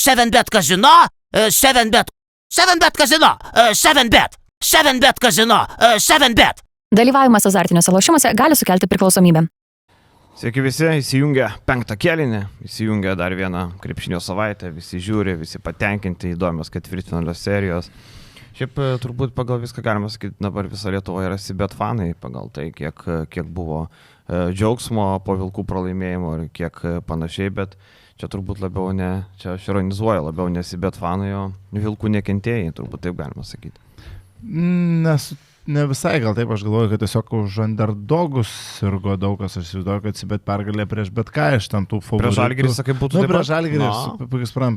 7bet kazino, 7bet kazino, 7bet kazino, 7bet. Dalyvavimas azartiniuose lošimuose gali sukelti priklausomybę. Sveiki visi, įsijungia 5 kėlinį, įsijungia dar vieną krepšinio savaitę, visi žiūri, visi patenkinti, įdomios ketvirtfinalio serijos. Šiaip turbūt pagal viską galima sakyti, dabar visa Lietuva yra Sibet fanai, pagal tai, kiek buvo džiaugsmo po Vilkų pralaimėjimo ir kiek panašiai, bet čia turbūt labiau ne, čia aš ironizuoju, labiau ne Sibet fanai, o Vilkų nekentėjai, turbūt taip galima sakyti. Ne visai, gal taip, aš galvoju, kad tiesiog už underdogus sirgo daug kas, aš įsivaizduoju, kad Sibet pergalė prieš bet ką iš ten tų favoritų. Prieš Žalgirį, sakai, būtų taip pat? Prieš Žalgirį,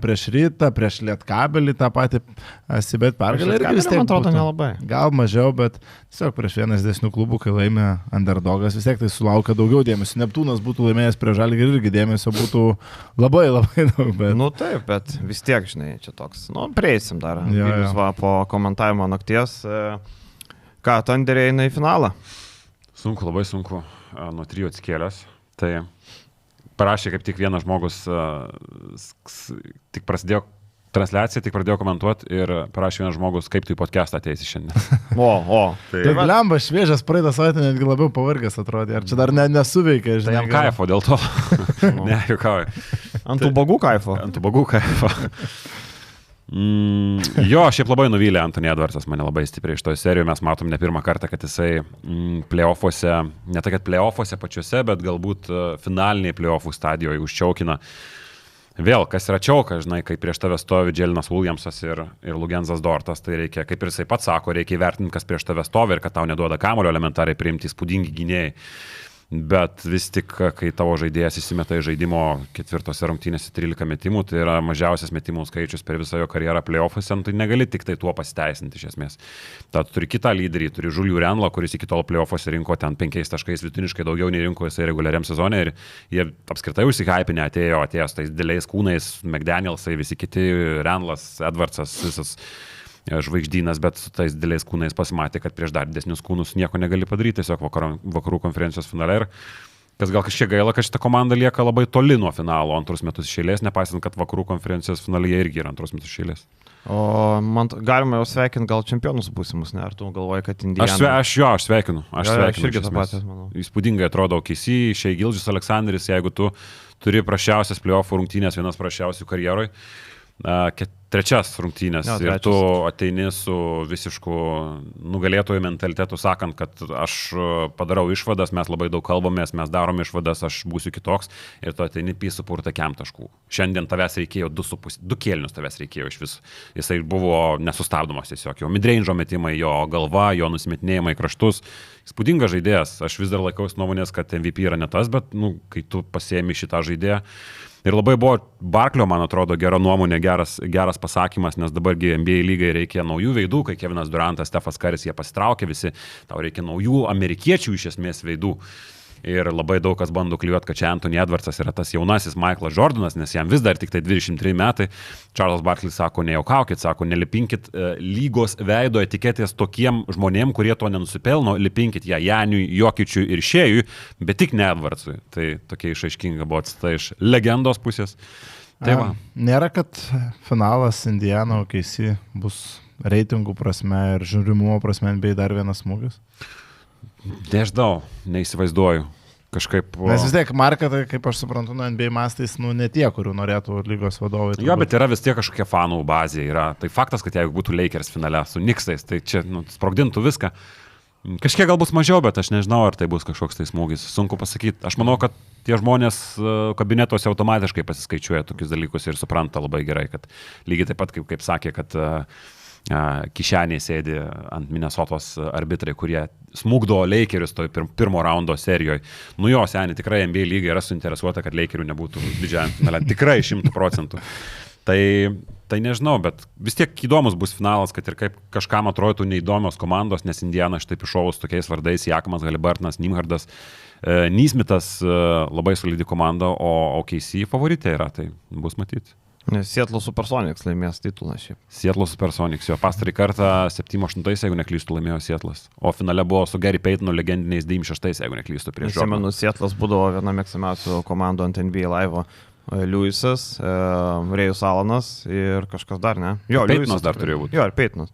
prieš Rytą, prieš Lietkabelį tą patį Sibet pergalę. Man atrodo nelabai. Gal mažiau, bet tiesiog prieš vienas didesnių klubų, kai laimė underdogas, vis tiek tai sulaukia daugiau dėmesio. Neptūnas būtų laimėjęs prieš Žalgirį, irgi dėmesio būtų labai daug. Bet... Nu taip, bet vis tiek, žinai, čia toks. Nu, prieisim dar. Jūs va po komentavimo nakties. Ką, Thunderė eina į finalą? Sunku, labai sunku, nuo 3 atsikėlęs. Tai parašė kaip tik vienas žmogus, tik prasidėjo transliacija, tik pradėjo komentuoti ir parašė vienas žmogus, kaip tu į podcastą ateisi šiandien. Tai blemba, šviežias praeitą savaitę netgi labiau pavargęs atrodė. Ar čia dar nesuveikia, žinai? Tai jam kaifo dėl to. Ne, juokauju. Ant ubagų kaifo. Ant ubagų kaifo. Jo, šiaip labai nuvylė Anthony Edwardsas mane labai stipriai iš toje serijoje, mes matom ne pirmą kartą, kad jisai play-offuose, ne tai kad play-offuose pačiuose, bet galbūt finaliniai play-offų stadijoje užčiaukina. Vėl, kas yra čiauka, žinai, kai prieš tave stovi Jelinas Williamsas ir Lugensas Dortas, tai reikia, kaip ir jisai pats sako, reikia įvertinti, kas prieš tave stovi ir kad tau neduoda kamuolio elementariai priimti įspūdingi gynėjai. Bet vis tik, kai tavo žaidėjas įsimeta į žaidimo 4 rungtynėse 13 metimų, tai yra mažiausias metimų skaičius per visą jo karjerą play-offuose, tai negali tik tai tuo pasiteisinti iš esmės. Tad turi kitą lyderį, turi Julių Renlą, kuris iki tol play-offuose rinko ten 5 taškais vidutiniškai daugiau nei rinko jisai reguliariam sezone ir jie apskritai užsihypinę atėjęs tais dideliais kūnais, McDanielsai, visi kiti, Renlas, Edwardsas, visas žvaigždynas, bet su tais dideliais kūnais pasimatė, kad prieš dar didesnius kūnus nieko negali padaryti, tiesiog vakarų konferencijos finale. Ir kas gal kažkiek gaila, kad šita komanda lieka labai toli nuo finalo antrus metus iš eilės, nepaisant, kad vakarų konferencijos finale jie irgi yra antrus metus iš eilės. O man galima jau sveikinti gal čempionus būsimus, ne? Ar tu galvoji, kad Indiana... Aš sveikinu. Aš irgi tą patį, manau. Įspūdingai atrodo OKC, Shai Gilgeous-Alexanderis, jeigu tu turi prašiausias play-offų rungtynės, vienas prašiausių karjeroj, trečias rungtynės ir tu ateini su visišku nugalėtojų mentalitetu, sakant, kad aš padarau išvadas, mes labai daug kalbamės, mes darom išvadas, aš būsiu kitoks ir tu ateini supurta kem taškų. Šiandien tavęs reikėjo 2 kėlinius tavęs reikėjo iš viso. Jisai buvo nesustabdomas tiesiog, jo midrange metimai, jo galva, jo nusimetinėjimai kraštus. Įspūdingas žaidėjas, aš vis dar laikausi nuomonės, kad MVP yra ne tas, bet kai tu pasiemi šitą žaidėją. Ir labai buvo Barklio, man atrodo, gera nuomonė, geras pasakymas, nes dabargi NBA lygai reikia naujų veidų, kai Kevinas Durantas, Stefas Karis, jie pasitraukė visi, tau reikia naujų amerikiečių iš esmės veidų. Ir labai daug kas bando klijuoti, kad čia Anthony Edwardsas yra tas jaunasis Michaelas Jordanas, nes jam vis dar tik tai 23 metai. Charles Barkley sako, nejuokaukit, sako, nelipinkit lygos veido etiketės tokiem žmonėm, kurie to nenusipelno, lipinkit ją Janiui, Jokičiui ir Šėjui, bet tik ne Edwardsui. Tai tokia išaiškinga buvo atsita iš legendos pusės. Tai va. Nėra, kad finalas Indiana OKC bus reitingų prasme ir žiūrimumo prasme bei dar vienas smūgis? Nežinau, neįsivaizduoju. Kažkaip... Nes vis tiek marketai, kaip aš suprantu, NBA mastais, ne tie, kurių norėtų lygos vadovai. Jo, bet yra vis tiek kažkokia fanų bazė. Tai faktas, kad jeigu būtų Lakers finale su Knicksais, tai čia sprogdintų viską. Kažkiek gal bus mažiau, bet aš nežinau, ar tai bus kažkoks tai smūgis. Sunku pasakyti. Aš manau, kad tie žmonės kabinetuose automatiškai pasiskaičiuoja tokius dalykus ir supranta labai gerai, kad lygiai taip pat, kaip sakė, kad kišeniai sėdi ant Minnesotos arbitrai, kurie smūgdo Lakerius toj pirmo raundo serijoje. Nu jo, seniai, tikrai NBA lyga yra suinteresuota, kad Lakerių nebūtų didžiajam finale. Tikrai 100%. Tai nežinau, bet vis tiek įdomus bus finalas, kad ir kaip kažkam atrodytų neįdomios komandos, nes Indiana štai iššovus tokiais vardais, Jakamas, Haliburtonas, Nimhardas, Neesmithas, labai solidi komanda, o OKC favoritė yra, tai bus matyti. Seattle Supersonics laimės titulą šiaip. Seattle Supersonics, jo pastarį kartą 7-8, jeigu neklystu, laimėjo Seattle'as. O finale buvo su Gary Paytonu legendiniais 96, jeigu neklystu, prieš Jordaną. Atsimenu, Seattle'as būdavo viena mėgstamiausių komandų ant NBA Live'o. Liujisas, Rėjus Alanas ir kažkas dar, ne? Jo, Peitinas dar turėjo būti. Jo, ir Peitinas.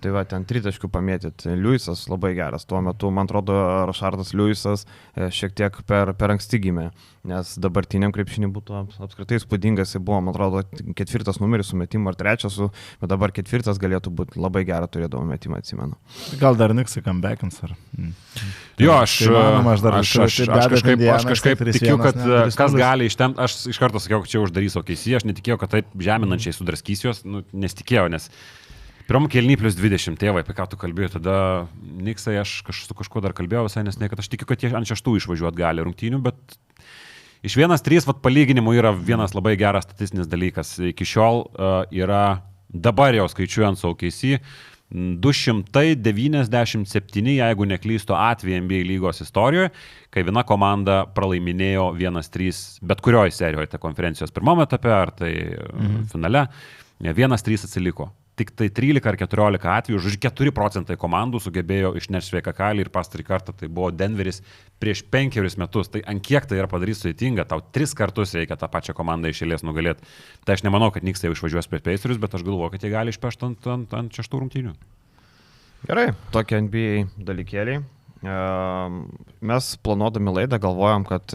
Tai va, ten 3 taškų pamėtyt. Liujisas labai geras. Tuo metu, man atrodo, Rašardas Liujisas šiek tiek per anksti gimė, nes dabartiniam krepšinį būtų apskritai spūdingas. Jis buvo, man atrodo, 4 numeris su metimu ar 3, bet dabar 4 galėtų būti labai gerą turėdavo metimą, atsimenu. Gal dar Niksai comebackins ar... Jo, aš aš kažkaip tikiu, kad kas gali ištemti, aš iš karto sakiau, kad čia uždarys OKC, aš netikėjau, kad taip žeminančiai sudraskys juos, nesitikėjau, nes pirmą kėlinį plus 20, tėvai, apie ką tu kalbėjai, tada Niksai, aš su kažkuo dar kalbėjau visai nesnei, kad aš tikiu, kad jie ant 6 išvažiuot gali rungtynių, bet iš 1-3 palyginimų yra vienas labai geras statistinis dalykas. Iki šiol yra, dabar jau skaičiuojant su OKC, 297, jeigu neklysto, atvejai NBA lygos istorijoje, kai viena komanda pralaiminėjo 1-3 bet kurioje serijoje, tai konferencijos pirmame etape ar tai finale, 1-3 atsiliko. Tik tai 13 ar 14 atvejų, žodžiu, 4% komandų sugebėjo išnešti sveiką kalį ir pastarį kartą tai buvo Denveris prieš 5 metus. Tai ant kiek tai yra padaryti sudėtinga, tau 3 kartus reikia tą pačią komandą iš eilės nugalėti. Tai aš nemanau, kad Knicksai jau išvažiuos prie Pacerius, bet aš galvoju, kad jie gali išpešti ant 6 rungtynių. Gerai, tokie NBA dalykėliai. Mes planuodami laidą galvojam, kad,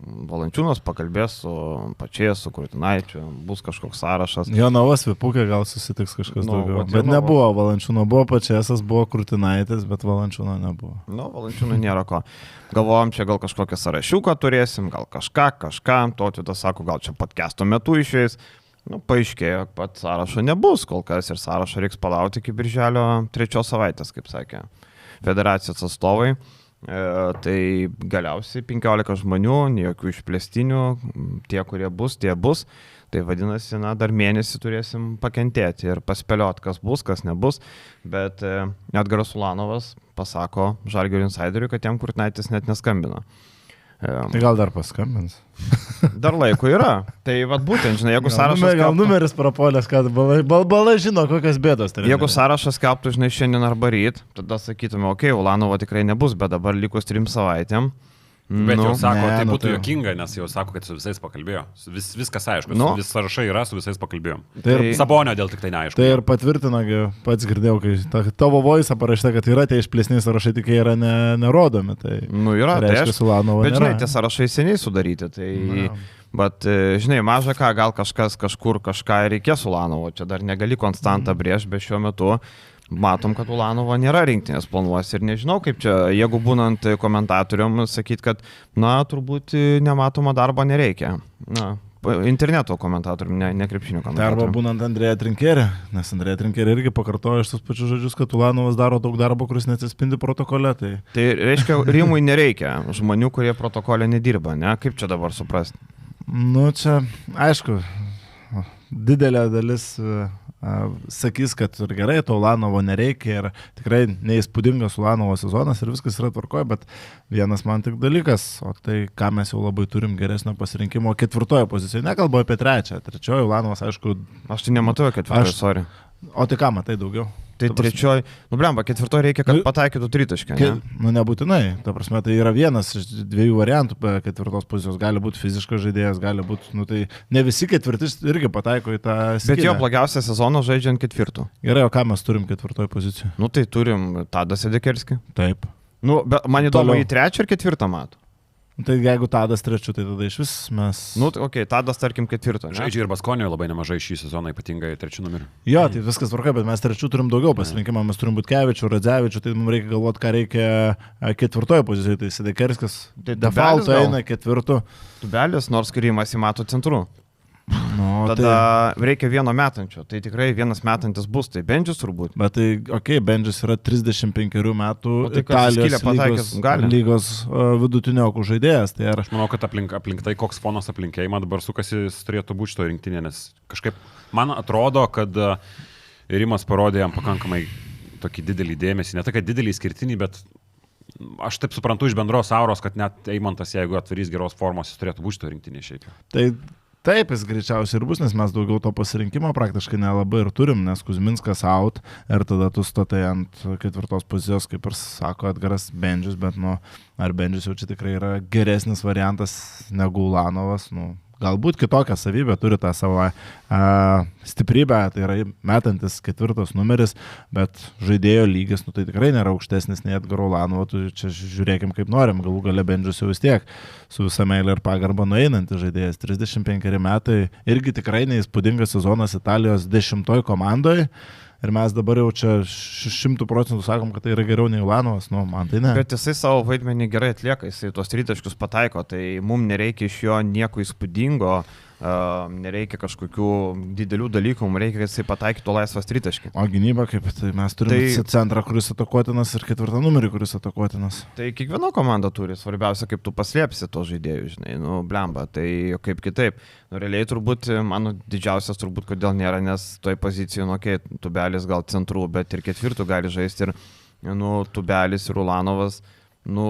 Valančiūnas pakalbės su pačiais, su Kurtinaičiu, bus kažkoks sąrašas. Jonavos Vipukė gal susitiks kažkas daugiau. Bet nebuvo Valančiūno, buvo Pačiasas, buvo Kurtinaitis, bet Valančiūno nebuvo. Valančiūno nėra ko. Galvojam, čia gal kažkokią sąrašiuką turėsim, gal kažką. Tautvydas sako, gal čia podcast'o metu išeis. Paaiškėjo, pat sąrašo nebus kol kas ir sąrašo reiks palaukti iki birželio 3 savaitės, kaip sakė federacijos atstovai. Tai galiausiai 15 žmonių, jokių išplėstinių, tie, kurie bus, tie bus. Tai vadinasi, dar mėnesį turėsim pakentėti ir paspėlioti, kas bus, kas nebus. Bet Edgaras Ulanovas pasako Žalgirio insideriui, kad jam Kurtinaitis net neskambino. Tai gal dar paskambins. Dar laiko yra. Tai būtent, žinai, jeigu sąrašas... Gal numeris prapolės, kad balai žino, kokias bėdos. Jeigu sąrašas skelbtų, žinai, šiandien arba ryt, tada sakytume, Ulanovo tikrai nebus, bet dabar likus 3 savaitėm. Bet jau sako, tai būtų juokinga, nes jau sako, kad su visais pakalbėjo. Viskas aišku, vis sąrašai yra, su visais pakalbėjom. Tai Sabonio dėl tik tai neaišku. Tai ir patvirtino, pats girdėjau, kai tavo voice parašyta, kad yra tie išplėsniai sąrašai, tik jie yra nerodomi. Tai yra, tai reiškia, su Ulanovo bet žinai, tie sąrašai seniai sudaryti. Bet, žinai, maža ką, gal kažkas kažkur kažką reikės Ulanovo, čia dar negali konstantą brėžti, bet šiuo metu matom, kad Ulanovo nėra rinktinės planuose ir nežinau, kaip čia, jeigu būnant komentatorium, sakyt, kad, turbūt nematomą darbą nereikia. Interneto komentatorium, ne krepšinio komentatorium. Arba būnant Andrėja Trinkerė, nes Andrėja Trinkerė irgi pakartojo iš tos pačius žodžius, kad Ulanovas daro daug darbo, kuris neatsispindi protokole. Tai reiškia, Rimui nereikia žmonių, kurie protokole nedirba, ne? Kaip čia dabar suprasti? Čia, aišku, didelė dalis sakys, kad ir gerai, to Ulanovo nereikia ir tikrai neįspūdingas Ulanovo sezonas ir viskas yra tvarkoje, bet vienas man tik dalykas, o tai ką mes jau labai turim geresnio pasirinkimo 4 pozicijoje, nekalbu apie 3, 3 Ulanovas, aišku. Aš tai nematau 4, sorry. O tai ką matai daugiau? Tai 3, blemba, 4 reikia, kad pataikytų 3 tašką. Nebūtinai, ta prasme, tai yra vienas iš 2 variantų 4 pozicijos, gali būti fiziškas žaidėjas, gali būti, tai ne visi 4 irgi pataiko į tą skylę. Bet jo blogiausią sezoną žaidžiant 4. Gerai, o ką mes turim 4 pozicijoje? Tai turim Tadą Sedekerskį. Taip. Man įdomu, į 3 ar 4 matų. Tai jeigu Tadas 3, tai tada iš vis mes... Tadas tarkim 4. Žaidžia ir Baskonijoje labai nemažai šį sezoną, ypatingai 3 numerį. Jo, tai viskas tvarka, bet mes 3 turim daugiau pasirinkimą, mes turim Butkevičių, Radzevičių, tai mums reikia galvoti, ką reikia 4 pozicijoje, tai Sedekerskas default eina 4. Tubelis, nors Krymas įmato centru. Tada reikia vieno metančio, tai tikrai vienas metantis bus, tai Bendžius turbūt. Bet tai, Bendžius yra 35 metų Italijos lygos vidutiniokų žaidėjas. Tai aš manau, kad aplink tai, koks fonas aplinkėjimą dabar sukasi, turėtų būti šito rinktinė, nes kažkaip man atrodo, kad Rimas parodė jam pakankamai tokį didelį dėmesį, ne tai, kad didelį skirtinį, bet aš taip suprantu iš bendros auros, kad net Eimantas, jeigu atvarys geros formos, jis turėtų būti šito rinktinė šiaip. Taip, jis greičiausiai ir bus, nes mes daugiau to pasirinkimo praktiškai nelabai ir turim, nes Kuzminskas out ir tada tu statai ant 4 pozicijos, kaip ir sako Edgaras Bendžius, bet ar Bendžius jau čia tikrai yra geresnis variantas negu Ulanovas, galbūt kitokią savybę, turi tą savo stiprybę, tai yra metantis 4 numeris, bet žaidėjo lygis, tai tikrai nėra aukštesnis nei Edgaro Ulanovo, čia žiūrėkim kaip norim, galų gale Bendžius jau vis tiek su visą meilę ir pagarbą nueinantis žaidėjas, 35 metai, irgi tikrai neįspūdingas sezonas Italijos 10 komandoje. Ir mes dabar jau čia 100% sakom, kad tai yra geriau nei Ulanovas, man tai ne. Bet jisai savo vaidmenį gerai atlieka, jisai tuos tritaškius pataiko, tai mums nereikia iš jo nieko įspūdingo, nereikia kažkokių didelių dalykų, mums reikia, kad jisai pataikytų laisvas tritaškį. O gynyba kaip, tai mes turime centrą, kuris atakuotinas ir 4 numerį, kuris atakuotinas. Tai kiekviena komanda turi, svarbiausia, kaip tu paslėpsi to žaidėjų, žinai, blemba, tai kaip kitaip. Realiai turbūt, mano didžiausias turbūt, kodėl nėra, nes toj pozicijoje, Tubelis gal centrų, bet ir 4 gali žaisti ir, Tubelis ir Ulanovas.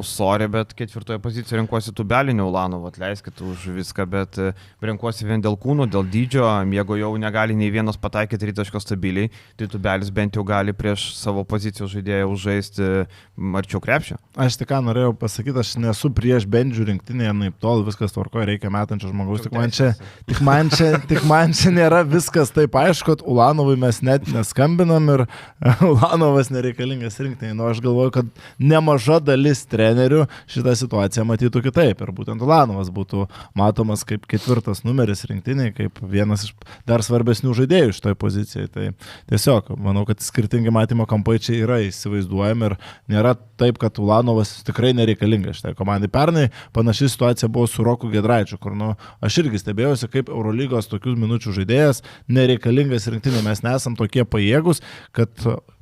Sorry, bet 4 pozicijoje renkuosi Tubelį, ne Ulanovą, atleiskit už viską, bet renkuosi vien dėl kūnų, dėl dydžio, jeigu jau negali nei vienas pataikyti tritaško stabiliai, tai Tubelis bent jau gali prieš savo pozicijos žaidėją užžaisti arčiau krepšio. Aš tik ką norėjau pasakyti, aš nesu prieš Bendžių rinktinėje, naip tol, viskas tvarkoja, reikia metančio žmogaus, tik man čia nėra viskas taip aišku, kad Ulanovui mes net neskambinam ir Ulanovas nereikalingas rinktinėje. Aš galvoju, kad nemaža dalis trenerių šitą situaciją matytų kitaip ir būtent Ulanovas būtų matomas kaip 4 numeris rinktiniai, kaip vienas iš dar svarbesnių žaidėjų šitoje pozicijoje. Tai tiesiog, manau, kad skirtingi matymo kampai čia yra įsivaizduojami ir nėra taip, kad Ulanovas tikrai nereikalingas šitai komandai. Pernai panaši situacija buvo su Roku Giedraičiu, kur aš irgi stebėjausi, kaip Eurolygos tokių minučių žaidėjas nereikalingas rinktinė. Mes nesam tokie pajėgus, kad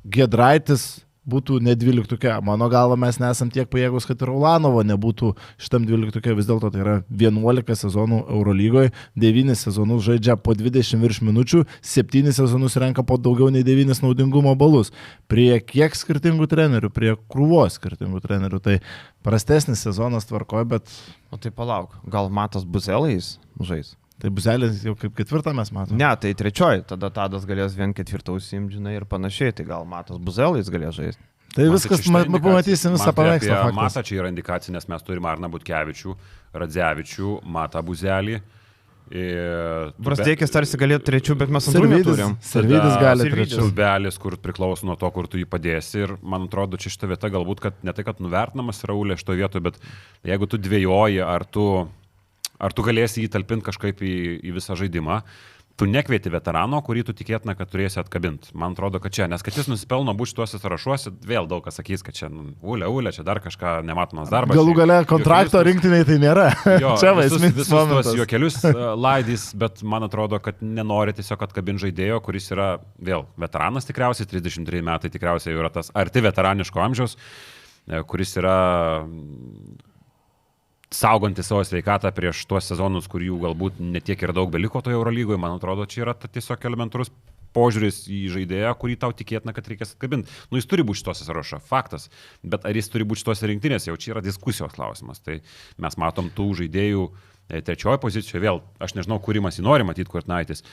Giedraitis būtų ne 12. Mano galva mes nesam tiek pajėgus, kad ir Ulanovo nebūtų šitam 12. Vis dėlto tai yra 11 sezonų Eurolygoje, 9 sezonus žaidžia po 20 virš minučių, 7 sezonus renka po daugiau nei 9 naudingumo balus. Prie kiek skirtingų trenerių, prie krūvos skirtingų trenerių. Tai prastesnis sezonas tvarkoja, bet... O tai palauk, gal Matas Buzelais žais? Tai Buzelis jau kaip 4 mes matome. Ne, tai 3, tada Tadas galės vien 4 užsiimti, žinai, ir panašiai, tai gal Matas Buzelis galės žaisti. Tai viskas, pamatysim visą paveikslą. Matą čia yra indikacija, nes mes turime Arną Butkevičių, Radzevičių, Matą Buzelį. Brasteikis tarsi galėtų 3, bet mes antrų neturim. Servidis gali 3. Tubelis, kur priklauso nuo to, kur tu jį padėsi. Ir man atrodo, čia šita vieta galbūt, kad ne tai, kad nuvertinamas Raulė šito vietoje, bet jeigu tu dvėjoji, ar tu galėsi jį talpinti kažkaip į visą žaidimą, tu nekvieti veterano, kurį tu tikėtina, kad turėsi atkabinti. Man atrodo, kad čia, nes kad jis nusipelno būti šituose sąrašuose, vėl daug kas sakys, kad čia ulė, čia dar kažką nematomas darbas. Galų gale kontrakto rinktiniai tai nėra. Jo, čia visus tuos juokelius laidys, bet man atrodo, kad nenori tiesiog atkabinti žaidėjo, kuris yra vėl veteranas tikriausiai, 33 metai tikriausiai yra tas arti veteraniško amžiaus, kuris yra sauganti savo sveikatą prieš tuos sezonus, kur jų galbūt netiek ir daug beliko toje Eurolygoje. Man atrodo, čia yra tiesiog elementarus požiūris į žaidėją, kurį tau tikėtina, kad reikės atkabinti. Jis turi būti šitose sąrašo, faktas. Bet ar jis turi būti šitose rinktinėse, jau čia yra diskusijos klausimas. Tai mes matom tų žaidėjų 3 pozicijoje, vėl, aš nežinau, kūrimas jį nori matyti Kurtinaitis.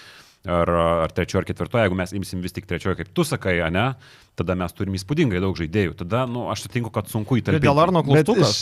Ar 3 ar 4, jeigu mes imsim vis tik 3, kaip tu sakai, ne, tada mes turim įspūdingai daug žaidėjų. Tada, aš sutinku, kad sunku įtalpinti. Dėl Arno klaustukas.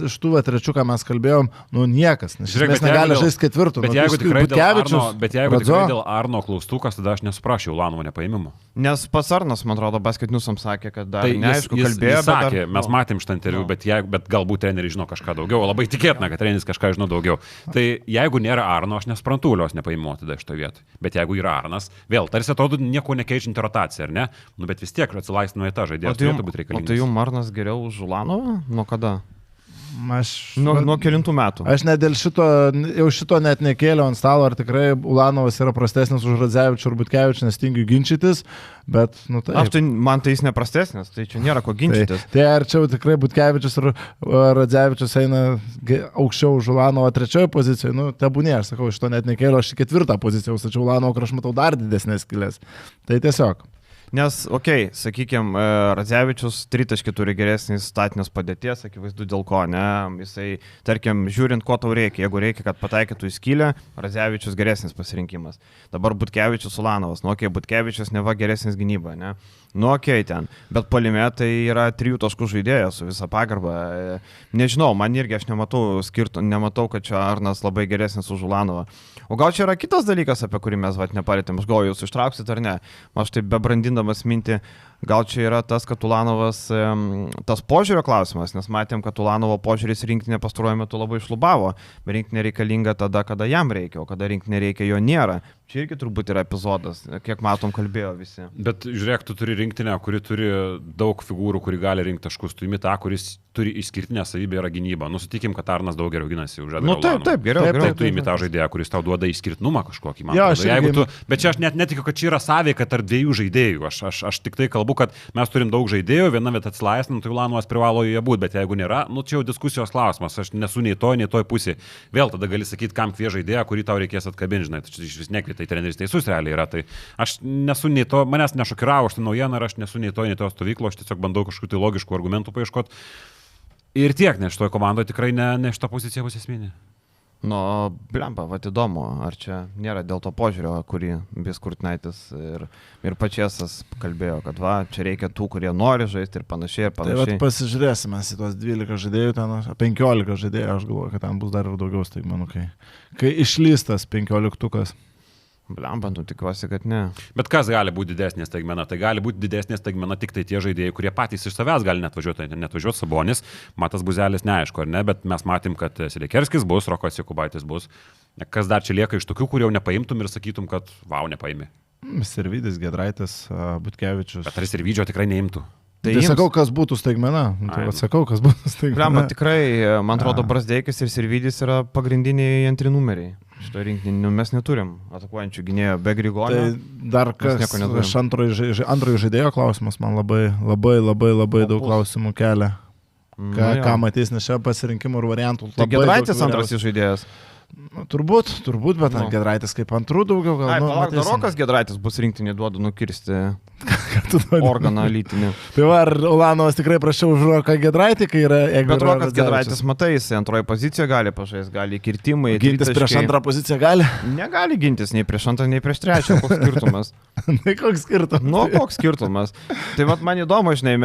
Iš tų 3, ką mes kalbėjom, niekas. Mes negali žaisti 4. Bet jeigu tikrai dėl Arno klaustukas, tada aš nesuprašiau Ulanovo nepaėmimo. Nes pats Arnas, man atrodo, basketniusam sakė, kad dar neaišku, kalbėjo. Jis sakė, mes matėm šitą interviu, bet galbūt treneriai žino kažką daugiau. Labai tikėtina, kad treneris kažką žino daugiau. Tai jeigu nėra Arno, aš nesuprantu Ulios nepaėmimo tada iš to vietoj. Bet jeigu yra Arnas, vėl, tarsi atrodo nieko nekeičianti rotacija, ar ne? Bet vis tiek atsilaisvino į tą žaidėją, turėtų būti reikalingas. O tai jums Arnas geriau už Ulanovą? Nuo kada? Nuo kelintų metų. Aš net dėl šito net nekėliau ant stalo, ar tikrai Ulanovas yra prastesnis už Radzevičių ir Butkevičių, nes tingiu ginčytis, bet, tai... Man tai jis neprastesnis, tai čia nėra ko ginčytis. Tai ar čia tikrai Butkevičius ir Radzevičius eina aukščiau už Ulanovą 3 pozicijoje, tebūnė, aš sakau, šito net nekėliau, aš į 4 poziciją, tačiau Ulanovo, kur aš matau dar didesnės skylės. Tai tiesiog. Nes, sakykime, Radzevičius tritaškį turi geresnį statinės padėties, akivaizdu dėl ko, ne? Jisai, tarkim, žiūrint, ko tau reikia. Jeigu reikia, kad pataikytų į skylę, Radzevičius geresnis pasirinkimas. Dabar Butkevičius Ulanovas. Butkevičius neva geresnis gynyba, ne? Ten. Bet puolime tai yra 3 taškų žaidėjas su visa pagarba. Nežinau, man irgi aš nematau, kad čia Arnas labai geresnis už Ulanovą. O gal čia yra kitas dalykas, apie kurį mes nepalėtėm. Aš galvoju, jūs ištrauksit ar ne. Aš taip bebrandindamas mintį, gal čia yra tas, kad Ulanovas, tas požiūrio klausimas, nes matėm, kad Ulanovo požiūris rinktinė pastaruoju metu labai šlubavo. Bet rinktinė reikalinga tada, kada jam reikia, o kada rinktinė reikia, jo nėra. Čia irgi turbūt yra epizodas, kiek matom kalbėjo visi. Bet žiūrėk, tu turi rinktinę, kuri turi daug figūrų, kuri gali rinkti taškus. Tu imi tą, kuris turi išskirtinę savybę, yra gynyba. Nusitikim, kad Arnas daug geriau ginasi už Edgarą. Taip, geriau. Tai tu imi tą žaidėją, kuris tau duoda išskirtinumą kažkokį. Bet čia aš net netikiu, kad čia yra sąveika tarp 2 žaidėjų. Aš tik tai kalbu, kad mes turim daug žaidėjų, viena vieta atsilaisvinam, tai Ulanovas privalo joje būti, bet jeigu nėra, čia jau diskusijos klausimas. Aš nesu nei toj pusėje. Vėl tada gali sakyti, kam kvie žaidėją, kurį tau reikės atkabinti, žinai, tai iš vis nekvitai treneris teisus realiai yra. Tai aš nesu nei to, manęs nešokiravo šitą naujieną ir aš nesu nei to stovyklo, aš tiesiog bandau kažkokių tai logiškų argumentų paieškoti. Ir tiek, nes šitoje komandoje tikrai ne šita pozicija bus esminė. Blemba, įdomu, ar čia nėra dėl to požiūrio, kurį Biskurtnaitis ir Pačiesas kalbėjo, kad čia reikia tų, kurie nori žaisti ir panašiai. Tai pasižiūrėsime į tuos 12 žaidėjų, ten 15 žaidėjų, aš galvoju, kad ten bus dar ir daugiau staigmenų, kai išlystas 15-tukas. Blemba, tikiuosi, kad ne. Bet kas gali būti didesnė staigmena? Tai gali būti didesnė staigmena tik tai tie žaidėjai, kurie patys iš savęs gali netvažiuoti Sabonis, Matas Buzelis neaišku, ar ne, bet mes matym, kad Sidekerskis bus, Rokas Jokubaitis bus. Kas dar čia lieka iš tokių, kurie jau nepaimtum ir sakytum, kad nepaimi? Sirvidis, Giedraitis, Butkevičius. Bet ar Sirvidžio tikrai neimtų? Tai sakau, kas būtų staigmena. Tikrai, man atrodo, Brazdeikis ir Sirvidis yra pagrindiniai antri numeriai. Šito rinkinį mes neturim atakuojančių gynėjo be Grigonio. Tai dar kas iš antrojo žaidėjo klausimas man labai daug klausimų kelia. Ką matys, nes čia pasirinkimų ir variantų. Tai Giedraitis antras žaidėjas. Turbūt, bet Giedraitis kaip antrų daugiau gal. Rokas Giedraitis bus rinktinį duoda nukirsti organą lytinį. Tai ar Ulanovas tikrai prašiau už Roką Giedraitį, kai yra... Bet Rokas Giedraitis, matai, jis antroje pozicijoje gali pažaisti, gali kirtimai. Gintis prieš antrą poziciją gali? Negali gintis nei prieš antrą, nei prieš trečią. Koks skirtumas? Koks skirtumas? Koks skirtumas? Tai man įdomu, žinai,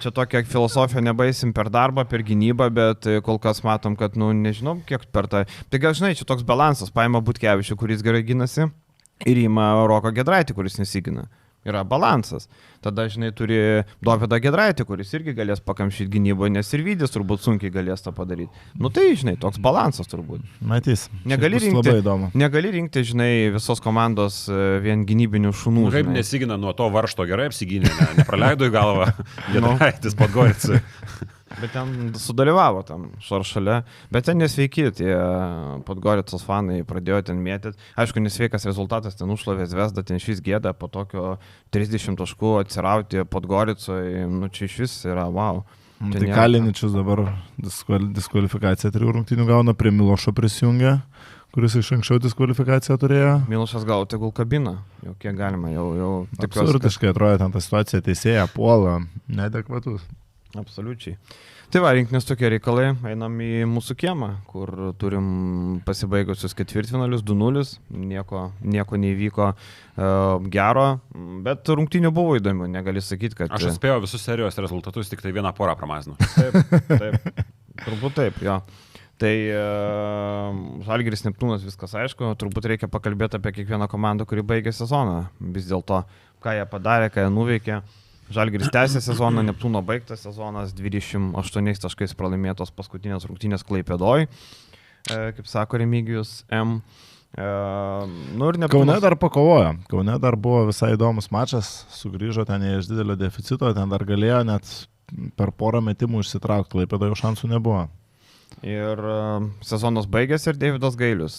čia tokia filosofija nebaisim per darbą, per gynybą, bet kol kas matom, kad, nežinom, kiek per tą... Tai gal, žinai, čia toks balansas, paima Butkevičių, kuris gerai ginasi, ir ima Roko Giedraitį, kuris nesigina. Yra balansas. Tada, žinai, turi Dovydą Giedraitį, kuris irgi galės pakamšyti gynyboje, nes ir Vydis turbūt sunkiai galės tą padaryti. Tai, žinai, toks balansas turbūt. Matys. Negali rinkti, žinai, visos komandos vien gynybinių šunų. Kaip nesigina nuo to varžto, gerai apsigynė, nepraleido į galvą Giedraitis Podgoricui. Bet ten sudalyvavo tam šaršale, bet ten nesveiki, tie Podgoricos fanai pradėjo ten mėtyti. Aišku, nesveikas rezultatas, ten užšlovė Zvezda, ten šis gėda po tokio 30 taškų atsirauti Podgoricoje, čia iš vis yra wow. Tai Kaliničius dabar diskvalifikaciją 3 rungtynių gauna, prie Milošo prisijungia, kuris iš anksčiau diskvalifikaciją turėjo. Milošas gal tegul kabina, jau kiek galima, jau absurdiškai atrodo ten ta situacija, teisėja puola, neadekvatus. Absoliučiai. Tai va, rinktinės tokie reikalai, einam į mūsų kiemą, kur turim pasibaigusius ketvirtfinalius 2-0, nieko neįvyko gero, bet rungtynių buvo įdomių, negali sakyti, kad... Aš spėjau visus serijos rezultatus, tik tai vieną porą pramazinu. Taip, turbūt taip, jo. Tai Žalgiris Neptūnas viskas aišku, turbūt reikia pakalbėti apie kiekvieną komandą, kuri baigė sezoną, vis dėlto, ką jie padarė, ką jie nuveikė. Žalgiris tęsė sezoną, Neptūno baigtas sezonas, 28 taškais pralaimėtos paskutinės rungtynės Klaipėdoj, kaip sako Remigijus M. Kaune dar pakovojo, Kaune dar buvo visai įdomus mačas, sugrįžo ten iš didelio deficito, ten dar galėjo net per porą metimų išsitraukti, Klaipėdoje šansų nebuvo. Ir sezonas baigėsi ir Deividas Gailius,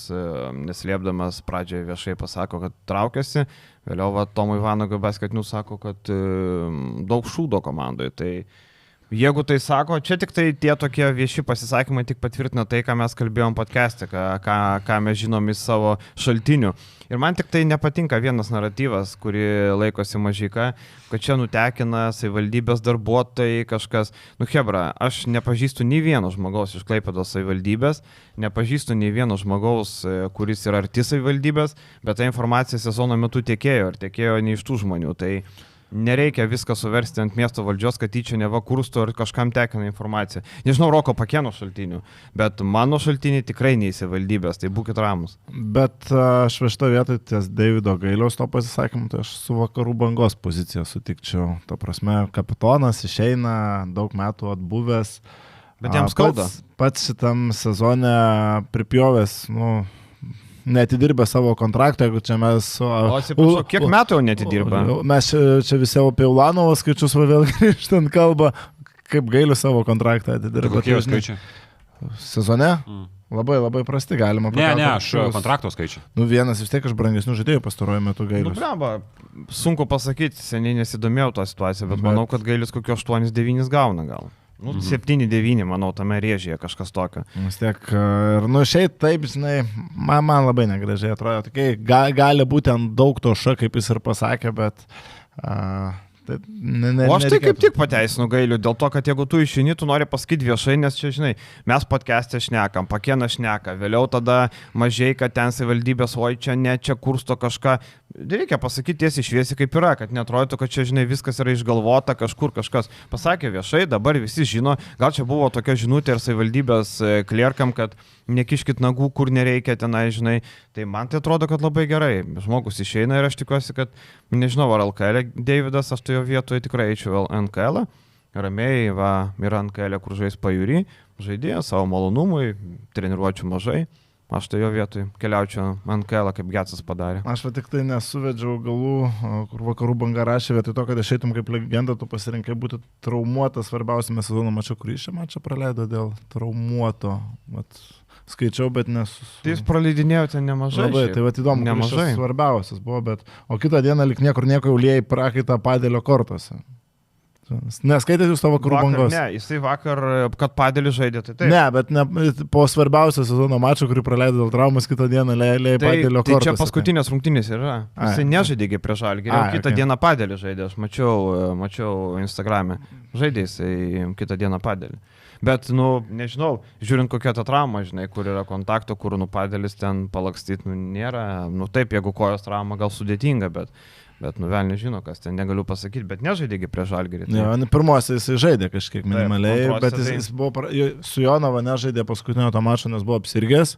neslėpdamas pradžioje viešai pasako, kad traukiasi, vėliau Tomui Vanagui Basketiniu sako, kad daug šūdo komandoje. Tai Jeigu tai sako, čia tik tai tie tokie vieši pasisakymai tik patvirtina tai, ką mes kalbėjom podcast'e, ką mes žinom iš savo šaltinių. Ir man tik tai nepatinka vienas naratyvas, kurį laikosi Mažeika, kad čia nutekina savivaldybės darbuotojai kažkas. Hebra, aš nepažįstu nei vieno žmogaus iš Klaipėdos savivaldybės, nepažįstu nei vieno žmogaus, kuris yra arti savivaldybės, bet ta informacija sezono metu tekėjo ir tekėjo ne iš tų žmonių. Tai nereikia viską suversti ant miesto valdžios, kad tyčia neva kursto ir kažkam tekina informacija. Nežinau Roko Pakėno šaltinių, bet mano šaltiniai tikrai neįsivaldybės, tai būkit ramus. Bet aš šitą vietą ties Davido Gailiaus to pasisakymu, tai aš su Vakarų Bangos pozicija sutikčiau. Ta prasme, kapitonas išeina, daug metų atbuvęs. Bet jam skauda. Pats šitam sezone pripjovęs, neatidirbė savo kontraktą, jeigu čia mes... O kiek metų jau neatidirbė? Mes čia visi apie Ulanovo skaičius vėl grįžtant kalbą, kaip Gailių savo kontraktą atidirbė. Kokie jo skaičiai? Sezone? Labai prasti galima. Ne, aš kontrakto skaičiu. Vienas vis tiek iš brangesnių žaidėjų pastaruoju metu Gailius. Sunku pasakyti, seniai nesidomėjau tą situaciją, bet manau, kad Gailius kokio 8-9 gauna gal. 7-9, manau, tame rėžyje kažkas tokio. Vis tiek, ir šiaip taip, žinai, man labai negražiai atrodo. Tokiai, gali būti ant daug to kaip jis ir pasakė, bet... O aš tai kaip tik pateisinu Gailių, dėl to, kad jeigu tu išeini, tu nori pasakyti viešai, nes čia, žinai, mes podcast'e šnekam, Pakėnas šneka, vėliau tada Mažeika ten savivaldybės, oi čia ne, čia kursto kažką. Reikia pasakyti tiesiai šviesiai kaip yra, kad netrodytų, kad čia, žinai, viskas yra išgalvota, kažkur kažkas pasakė viešai, dabar visi žino, gal čia buvo tokia žinutė ir savivaldybės klierkam, kad nekiškit nagų, kur nereikia tenai, žinai, tai man tai atrodo, kad labai gerai. Žmogus išeina ir aš tikiuosi, kad, nežinau, ar LKL Davidas, aš tai jo vietoje tikrai eičiau NKL, ramiai, yra NKL, kur žais pajūry, žaidėja savo malonumui, treniruočių mažai. Aš tai jo vietoj keliaučiau NKL, kaip Getsas padarė. Aš tik tai nesuvedžiau galų, kur Vakarų Banga rašė, vietoj to, kad išeitum kaip legenda, tu pasirinkai būti traumuotas svarbiausiame sezono maču, kurį šią mačą praleido dėl traumuoto. Skaičiau, bet nesu. Tai jūs praleidinėjo ten nemažai. Labai, tai įdomu, nemažai. Svarbiausias buvo, bet... O kitą dieną lik niekur jau liejai prakaitą Padėlio kortose. Neskaitėt jūs tavo Vakarų Bangos? Ne, jisai vakar, kad Padėlį žaidė, tai taip. Ne, bet po svarbiausio sezono mačo, kurį praleido dėl traumas, kitą dieną liejai Padėlio kortose. Tai čia paskutinės rungtynės yra. Jisai nežaidė prieš Žalgirį, kitą dieną Padėlį žaidė, aš mačiau Instagram'e. Žaidė jisai kitą dieną Padėlį. Bet, nežinau, žiūrint kokia ta trauma, žinai, kur yra kontakto, kur Padėlis ten palakstyti, nėra. Taip, jeigu kojos trauma gal sudėtinga, bet vėl nežino, kas ten, negaliu pasakyti, bet nežaidėgi prieš Žalgirį. Tai... Ne, pirmosios jisai žaidė kažkiek minimaliai, bet jis buvo, su Jonava nežaidė paskutinio to mačo, nes buvo apsirgęs,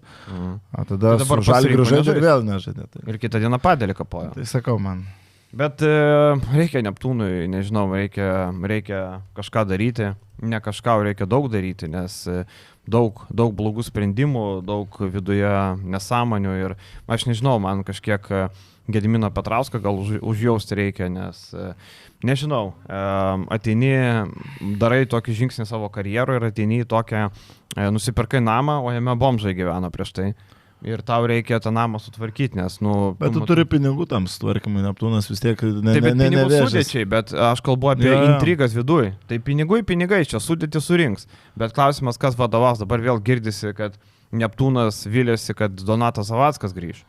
tada su Žalgiriu žaidė ir vėl nežaidė. Tai. Ir kitą dieną Padėlį kapojo. Tai sakau man. Bet reikia Neptūnui, nežinau, reikia kažką daryti, ne kažką, reikia daug daryti, nes daug blogų sprendimų, daug viduje nesąmonių ir aš nežinau, man kažkiek Gedimino Petrauską gal užjausti reikia, nes nežinau, ateini, darai tokį žingsnį savo karjerą ir ateini į tokią, nusipirkai namą, o jame bomžai gyvena prieš tai. Ir tau reikia tą namą sutvarkyti, nes, Bet tu turi pinigų tam sutvarkymui, Neptūnas vis tiek Taip, bet pinigų sudėčiai, bet aš kalbu apie intrigas viduj. Tai pinigai čia sudėti surinks. Bet klausimas, kas vadovaus, dabar vėl girdisi, kad Neptūnas vilėsi, kad Donatas Zavackas grįž.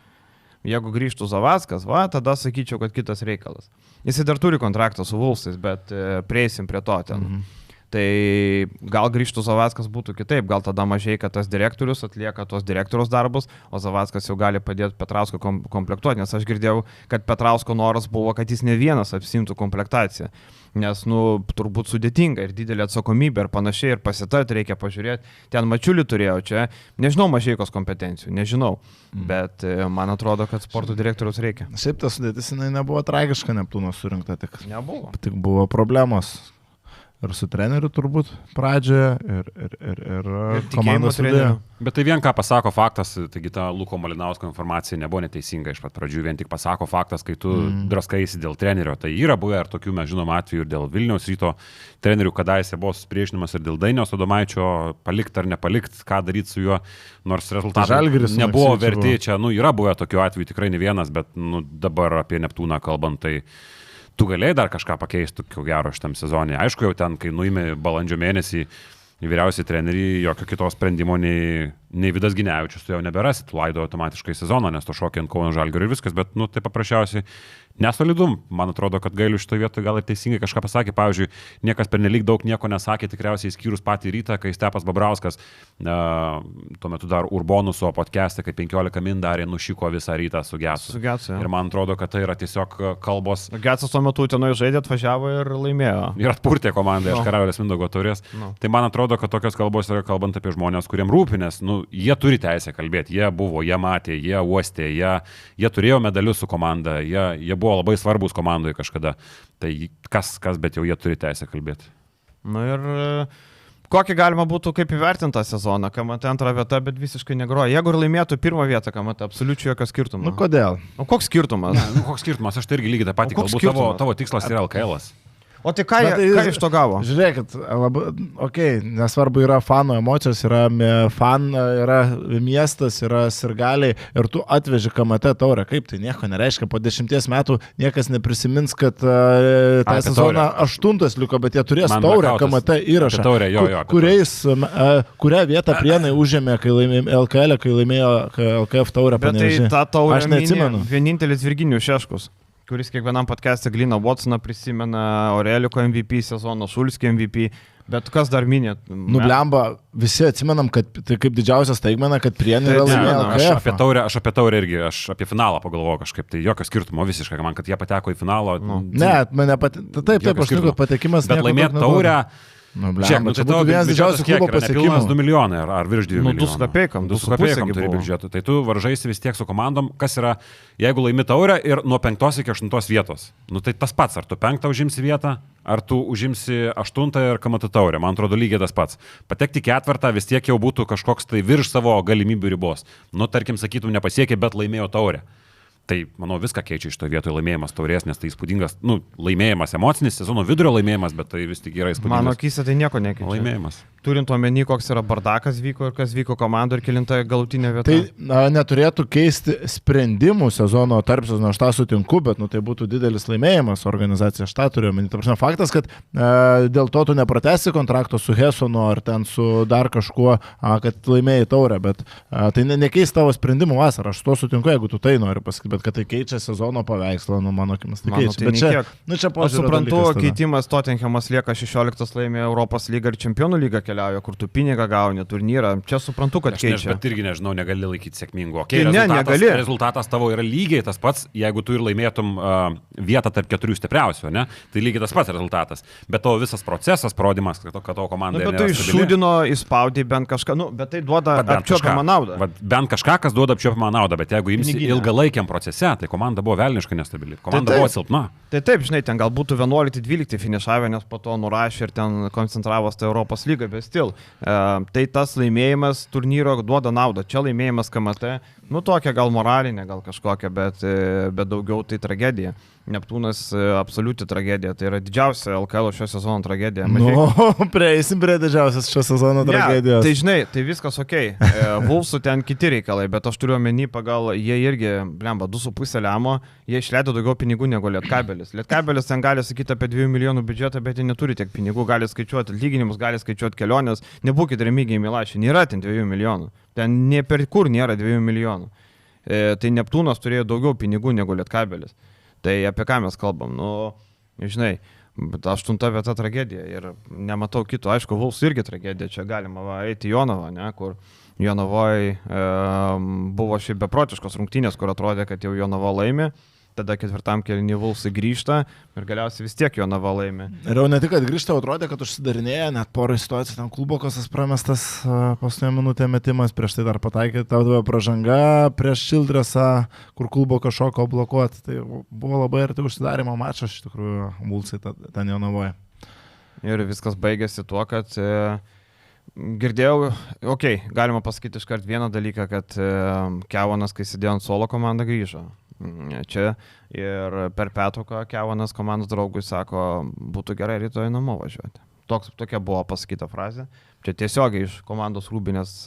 Jeigu grįžtų Zavackas, tada sakyčiau, kad kitas reikalas. Jisai dar turi kontraktą su Vulsais, bet prieisim prie to ten. Tai gal grįžtų Zavackas būtų kitaip, gal tada Mažeika tas direktorius atlieka tos direktoriaus darbus, o Zavackas jau gali padėti Petrausko komplektuoti, nes aš girdėjau, kad Petrausko noras buvo, kad jis ne vienas apsimtų komplektaciją, nes, turbūt sudėtinga ir didelė atsakomybė ir panašiai, ir pasitart reikia pažiūrėti, ten Mačiulį turėjau čia, nežinau Mažeikos kompetencijų, nežinau, bet man atrodo, kad sporto direktoriaus reikia. Šiaip tas sudėtis, jinai nebuvo tragiška Neptūno surinkta, tik buvo problemos. Ir su treneriu turbūt pradžioje, ir komandos viduje. Bet tai vien ką pasako faktas, taigi ta Luko Malinausko informacija nebuvo neteisinga iš pat pradžių, vien tik pasako faktas, kai tu draskaisi dėl trenerio. Tai yra buvę ir tokių mes žinom atvejų ir dėl Vilniaus Ryto trenerių, kadaise buvo susipriešinimas ir dėl Dainiaus Adomaičio, palikti ar nepalikti, ką daryti su juo, nors rezultatai nebuvo verti. Čia yra buvę tokių atvejų tikrai ne vienas, bet dabar apie Neptūną kalbant, tu galėjai dar kažką pakeisti, ko gero, šitam sezonui. Aišku, jau ten, kai nuėmė balandžio mėnesį į vyriausiai trenerį, jokio kitos sprendimo nei Vidas Ginevičius, tu jau neberasi, tu laido automatiškai sezoną, nes tu šokiai ant Kauno Žalgirio ir viskas, bet, tai paprasčiausiai nesolidum. Man atrodo, kad Gailius šitoje vietoje gal ir teisingai kažką pasakė. Pavyzdžiui, niekas pernelyg daug nieko nesakė, tikriausiai išskyrus patį rytą, kai Stepas Babrauskas, tuo metu dar Urbonuso podcast'e, kai 15 min darė, nušyko visą rytą su Getsu. Ir man atrodo, kad tai yra tiesiog kalbos. Getsas tuo metu Utenoje žaidė, atvažiavo ir laimėjo. Ir atpurtė komandą iš Karaliaus Mindaugo taurės. Tai man atrodo, kad tokios kalbos yra kalbant apie žmonės, kuriem rūpinės. Jie turi teisę kalbėti, jie buvo, jie matė, jie uostė, jie turėjo medalius su komanda, jie buvo labai svarbus komandoje kažkada. Tai kas, bet jau jie turi teisę kalbėti. Ir kokį galima būtų kaip įvertintą sezoną, KMT antrą vietą, bet visiškai negroja. Jeigu ir laimėtų pirmą vietą KMT, absoliučiai jokio skirtumo. Kodėl? O koks skirtumas? Koks skirtumas, aš tai irgi lygiai tą patį kalbu, tavo tikslas yra LKL. O tai ką iš to gavo? Žiūrėkit, nesvarbu, yra fanų emocijos, yra miestas, yra sirgaliai ir tu atveži KMT taurę. Kaip tai nieko nereiškia, po 10 metų niekas neprisimins, kad tą sezoną 8 liko, bet jie turės taurę KMT įrašą. Kurią vietą Prienai užėmė, kai laimėjo LKL, kai laimėjo LKF taurę Panevėžyje. Bet tai tą taurę minė vienintelis Virginijus Šeškus, kuris kiekvienam podcast'e Gliną Watsoną prisimena, Aureliuko MVP sezono, Šulskį MVP, bet kas dar minėt? Blemba, visi atsimenam, kad tai kaip didžiausia staigmena, kad Prienai yra laimėjo. Aš apie taurę irgi, aš apie finalą pagalvoju kažkaip, tai jokio skirtumo visiškai, man, kad jie pateko į finalą. Taip, aš žinau, kad patekimas bet laimėti taurę. Žiūrėk, tai būtų vienas didžiausių klubo pasiekimų. 2 milijonai ar virš 2 milijonų. 2,5 turi biudžetų. Tai tu varžaisi vis tiek su komandom, kas yra, jeigu laimi taurę ir nuo 5 iki 8 vietos. Tai tas pats, ar tu 5 užimsi vietą, ar tu užimsi 8 ir KMT taurę. Man atrodo lygiai tas pats. Patekti 4 vis tiek jau būtų kažkoks tai virš savo galimybių ribos. Tarkim, sakytum, nepasiekė, bet laimėjo taurę. Tai, manau, viską keičia iš to vietoje laimėjimas taurės, nes tai įspūdingas, laimėjimas emocinis, sezono vidurio laimėjimas, bet tai vis tik yra įspūdingas. Mano akise tai nieko nekeičia. Laimėjimas. Turint omeny, koks yra bardakas vyko ir kas vyko komandai ir kilinta galutinė vieta. Tai neturėtų keisti sprendimų sezono tarp sezono, aš tą sutinku, bet tai būtų didelis laimėjimas organizacija, aš tą turiu omeny. Faktas, kad dėl to tu nepratęsi kontrakto su Hesonu ar ten su dar kažkuo, kad laimėjai taurę, bet tai nekeis tavo sprendimų vasarą, aš to sutinku, jeigu tu tai nori pasakyti, bet kad tai keičia sezono paveikslą, mano akimis tai keičia. Bet čia aš suprantu, keitimas Tottenhamas lieka 16 laimė Europos lygą ir Čempionų lygą keliauja, kur tu pinigą gauni, turnyrą. Čia suprantu, kad keičia. Bet irgi nežinau, negali laikyti sėkmingu. Rezultatas tavo yra lygiai tas pats, jeigu tu ir laimėtum vietą tarp 4 stipriausių, ne? Tai lygiai tas pats rezultatas. Bet tavo visas procesas, parodymas, kad tavo komanda yra stabili. Bet tu iššūdino, įspaudai bent kažką, bet tai duoda apčiuopiamą naudą. Bent kažką, kas duoda apčiuopiamą naudą, bet jeigu imsi ilgalaikiam procese, tai komanda buvo velniškai nestabili. Komanda buvo silpna. Tai taip, žinai, ten gal būtų 11-12 finišavę, nes po to nurašė ir ten koncentravosi tai Europos lygą, bet stil. Tai tas laimėjimas turnyro duoda naudą. Čia laimėjimas KMT, tokia gal moralinė, gal kažkokia, bet daugiau tai tragedija. Neptūnas absoliuti tragedija, tai yra didžiausia LKL šio sezono tragedija. Prieisim prie didžiausios šio sezono tragedijos. Tai žinai, tai viskas ok. Wolvesų ten kiti reikalai, bet aš turiu omeny pagal, jie irgi, 2,5 lemo, jie išleido daugiau pinigų negu Lietkabelis. Lietkabelis ten gali sakyti apie 2 milijonų biudžetą, bet jie neturi tiek pinigų, gali skaičiuoti atlyginimus, gali skaičiuoti keliones. Nebūkite remigiai Milašiai, nėra ten 2 milijonų. Ten ne per kur nėra 2 milijonų. Tai Neptūnas turėjo daugiau pinigų negu Lietkabelis. Tai apie ką mes kalbam? Žinai, 8 vieta tragedija ir nematau kito. Aišku, Wolves irgi tragedija. Čia galima eiti į Jonavą, kur Jonavoje buvo šiaip beprotiškos rungtynės, kur atrodė, kad jau Jonava laimė. Tada 4 kėlinį Wolvesai grįžta ir galiausiai vis tiek Jonava laimė. Ir jau ne tik, kad grįžta, atrodė, kad užsidarinėja, net porą situacijų, ten Klubokosas pramestas paskutinę minutę metimas, prieš tai dar pataikė tavo pražanga prieš Childressą, kur Klubokas šoko blokuoti. Tai buvo labai arti užsidarimo mačas, iš tikrųjų, Wolvesai ten Jonavoje. Ir viskas baigėsi tuo, kad girdėjau, galima pasakyti iškart vieną dalyką, kad Kevonas, kai sėdėjo ant suolo, komanda grįžo. Čia ir per pertrauką Kevonas komandos draugui sako, būtų gerai rytoj namo važiuoti. Tokia buvo pasakyta frazė. Čia tiesiogiai iš komandos Rūbinės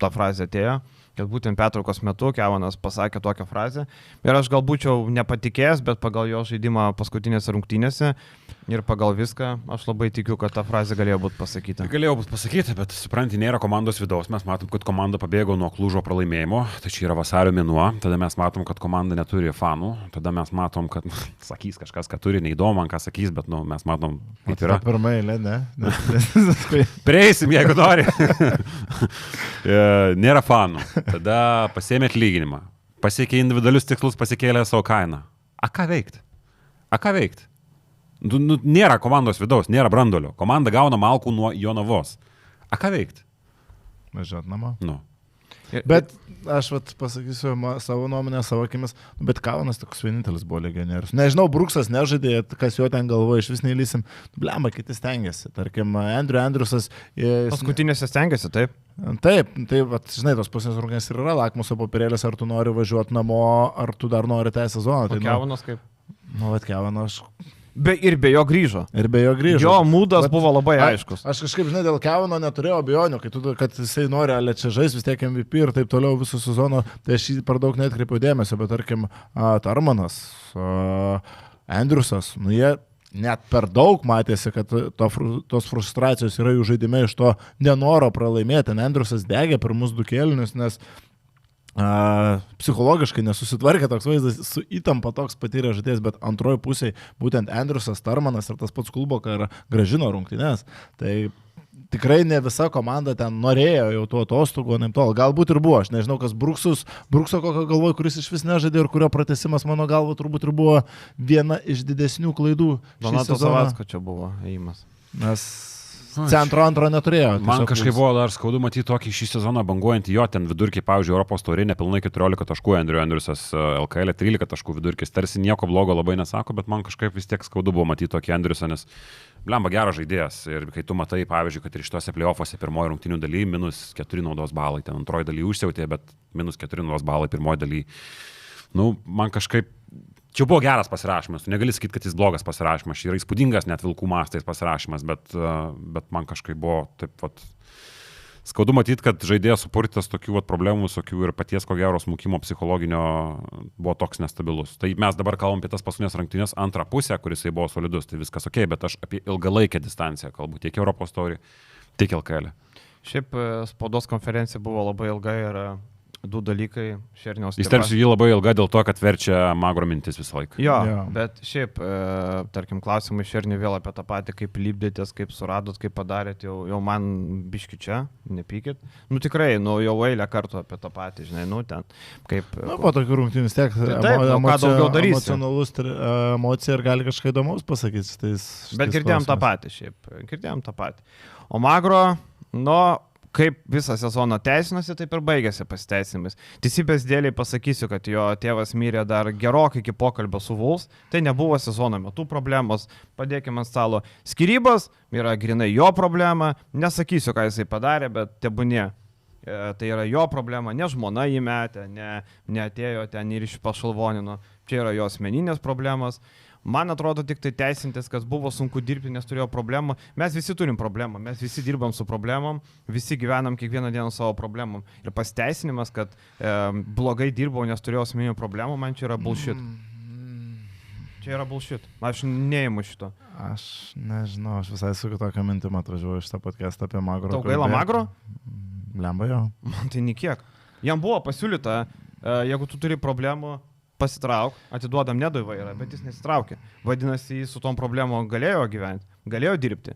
ta frazė atėjo, kad būtent pertraukos metu Kevanas pasakė tokią frazę. Ir aš gal būčiau nepatikėjęs, bet pagal jo žaidimą paskutinėse rungtynėse ir pagal viską, aš labai tikiu, kad ta frazė galėjo būti pasakyta. Galėjo būti pasakyta, bet supranti, nėra komandos vidaus. Mes matom, kad komanda pabėgo nuo Klužo pralaimėjimo, tai čia yra vasario mėnuo, tada mes matom, kad komanda neturi fanų, tada mes matom, kad sakys kažkas, ką turi, neįdomu man ką sakys, bet mes matom, kaip yra. Pirmą eilę, ne? Prieisim, jeigu nori. Nėra fanų. Tada pasiėmė atlyginimą. Pasiekė individualius tikslus, pasikėlė savo kainą. A ką veikt? Nėra komandos vidaus, nėra brandolio. Komanda gauna malkų nuo Jonavos. A ką veikt? Važiuot namo. Nu. Bet aš pasakysiu savo nuomonę, savo akimis, bet Kevanas toks vienintelis buvo legionierius. Nežinau, Bruksas nežaidė, kas jo ten galvoja, iš vis neįlysim. Blemba, kiti stengiasi. Tarkim, Andriusas. Paskutinėse stengiasi, taip. Taip, tai, žinai, tos pusės rungtynės ir yra lakmuso popierėlis, ar tu nori važiuoti namo, ar tu dar nori tęsti sezoną. Tai, Kevanas kaip? Kevanas. Ir be jo grįžo. Jo mūdas buvo labai aiškus. Aš kažkaip, žinai, dėl Kevano neturėjau abejonių, kad jisai nori čia žais vis tiek MVP ir taip toliau visų sezono, tai aš jį per daug neatkreipiau dėmesio, bet tarkim, Tarmanas, Andriusas, jie net per daug matėsi, kad tos frustracijos yra jų žaidime iš to nenoro pralaimėti. Andriusas degė pirmus 2 kėlinius, nes psichologiškai nesusitvarkė toks vaizdas, su įtampa toks patyrė žaidėjas, bet antroji pusėje būtent Andriusas, Tarmanas ir tas pats Kulboka grąžino rungtynes. Tai tikrai ne visa komanda ten norėjo jau tų atostogų, galbūt ir buvo, aš nežinau, kas Brukso kokio galvoju, kuris iš vis nežaidė ir kurio pratęsimas mano galva turbūt ir buvo viena iš didesnių klaidų. Donato Savacko čia buvo ėjimas. Nes centro antro neturėjo. Man kažkaip buvo dar skaudu matyti tokį šį sezoną banguojantį jo, ten vidurkį, pavyzdžiui, Europos taurė, nepilnai 14 taškų, Andriusas LKL 13 taškų vidurkis, tarsi nieko blogo labai nesako, bet man kažkaip vis tiek skaudu buvo matyti tokį Andriusą, nes blemba geras žaidėjas ir kai tu matai, pavyzdžiui, kad ir šitose playoffuose pirmoji rungtynių daly -4 naudos balai, ten antroji daly užsiautė, bet -4 naudos balai pirmoji daly. Man kažkaip čia buvo geras pasirašymas, tu negali sakyti, kad jis blogas pasirašymas, yra įspūdingas net vilkų mastais pasirašymas, bet man kažkaip buvo taip skaudu matyti, kad žaidėjas supurtytas tokių problemų, tokių ir paties ko gero smukimo psichologinio buvo toks nestabilus. Tai mes dabar kalbam apie tas paskutinės rungtynės antrą pusę, kuris buvo solidus, tai viskas ok, bet aš apie ilgalaikę distanciją kalbu, tiek Europos taurį, tiek LKL. Šiaip spaudos konferencija buvo labai ilga ir 2 dalykai Šerniaus. Jis tarsi jį labai ilga dėl to, kad verčia Magro mintis visą laiką. Jo, bet šiaip, tarkim, klausimai Šerniui vėl apie tą patį, kaip lipdėtės, kaip suradot, kaip padarėt, jau man biški čia, nepykit. Tikrai, jau eilę kartų apie tą patį, žinai, ten kaip... Po tokių rungtynių tiek ką daugiau darysi. Emocionalus emocija ir gali kažką įdomaus pasakyti. Bet girdėjom tą patį šiaip, girdėjom tą patį. O Magro, kaip visą sezoną teisinosi, taip ir baigėsi pasiteisinimais. Teisybės dėliai pasakysiu, kad jo tėvas mirė dar gerokai iki pokalbio su Wolves. Tai nebuvo sezono metu problemos. Padėkime ant stalo. Skyrybos yra grinai jo problema. Nesakysiu, ką jisai padarė, bet tebūnie. Tai yra jo problema. Ne žmona jį metė, ne atėjo ten ir iš pašalvonino. Čia yra jo asmeninės problemos. Man atrodo tik tai teisintis, kas buvo sunku dirbti, nes turėjo problemą. Mes visi turim problemą, mes visi dirbam su problemom, visi gyvenam kiekvieną dieną savo problemom. Ir pasiteisinimas, kad blogai dirbau, nes turėjau asmeninių problemų, man čia yra bullshit. Čia yra bullshit. Aš neimu šito. Aš nežinau, aš visai su tokia mintim atvažiuoju šitą podcastą apie Magro. Tau gaila Magro? Lemba jo. Man tai nikiek. Jam buvo pasiūlyta, jeigu tu turi problemų, pasitrauk, atiduodam Nedui vairą, bet jis nesitraukė. Vadinasi, jis su tom problemom galėjo gyventi, galėjo dirbti.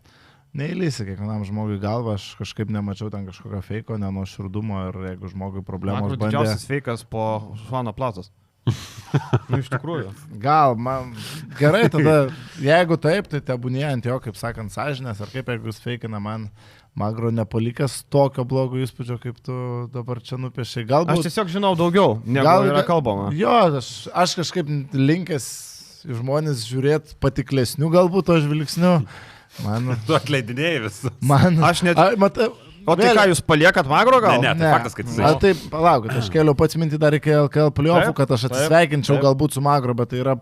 Neįlysi kiekvienam žmogui galvą, aš kažkaip nemačiau ten kažkokio feiko, nenuoširdumo ir jeigu žmogui problemos bandė... Man didžiausias feikas po Švano Plazos. Iš tikrųjų. Gal, man gerai tada, jeigu taip, tai tebūnie ant jo, kaip sakant, sąžinės, ar kaip jeigu jis feikina man... Magro nepalikęs tokio blogo įspūdžio, kaip tu dabar čia nupiešiai. Galbūt... Aš tiesiog žinau daugiau, negu yra kalbama. Jo, aš kažkaip linkęs į žmonės žiūrėti patiklesnių galbūt to žvilgsnių. Tu atleidinėjai visų. Aš net... O tai ką, jūs paliekat Magro gal? Ne, tai faktas, kad jisai. Taip, palaukit, aš kėliau pats mintį dar iki LKL playoffų, Taip, kad aš taip, atsisveikinčiau taip. galbūt su Magro, bet tai yra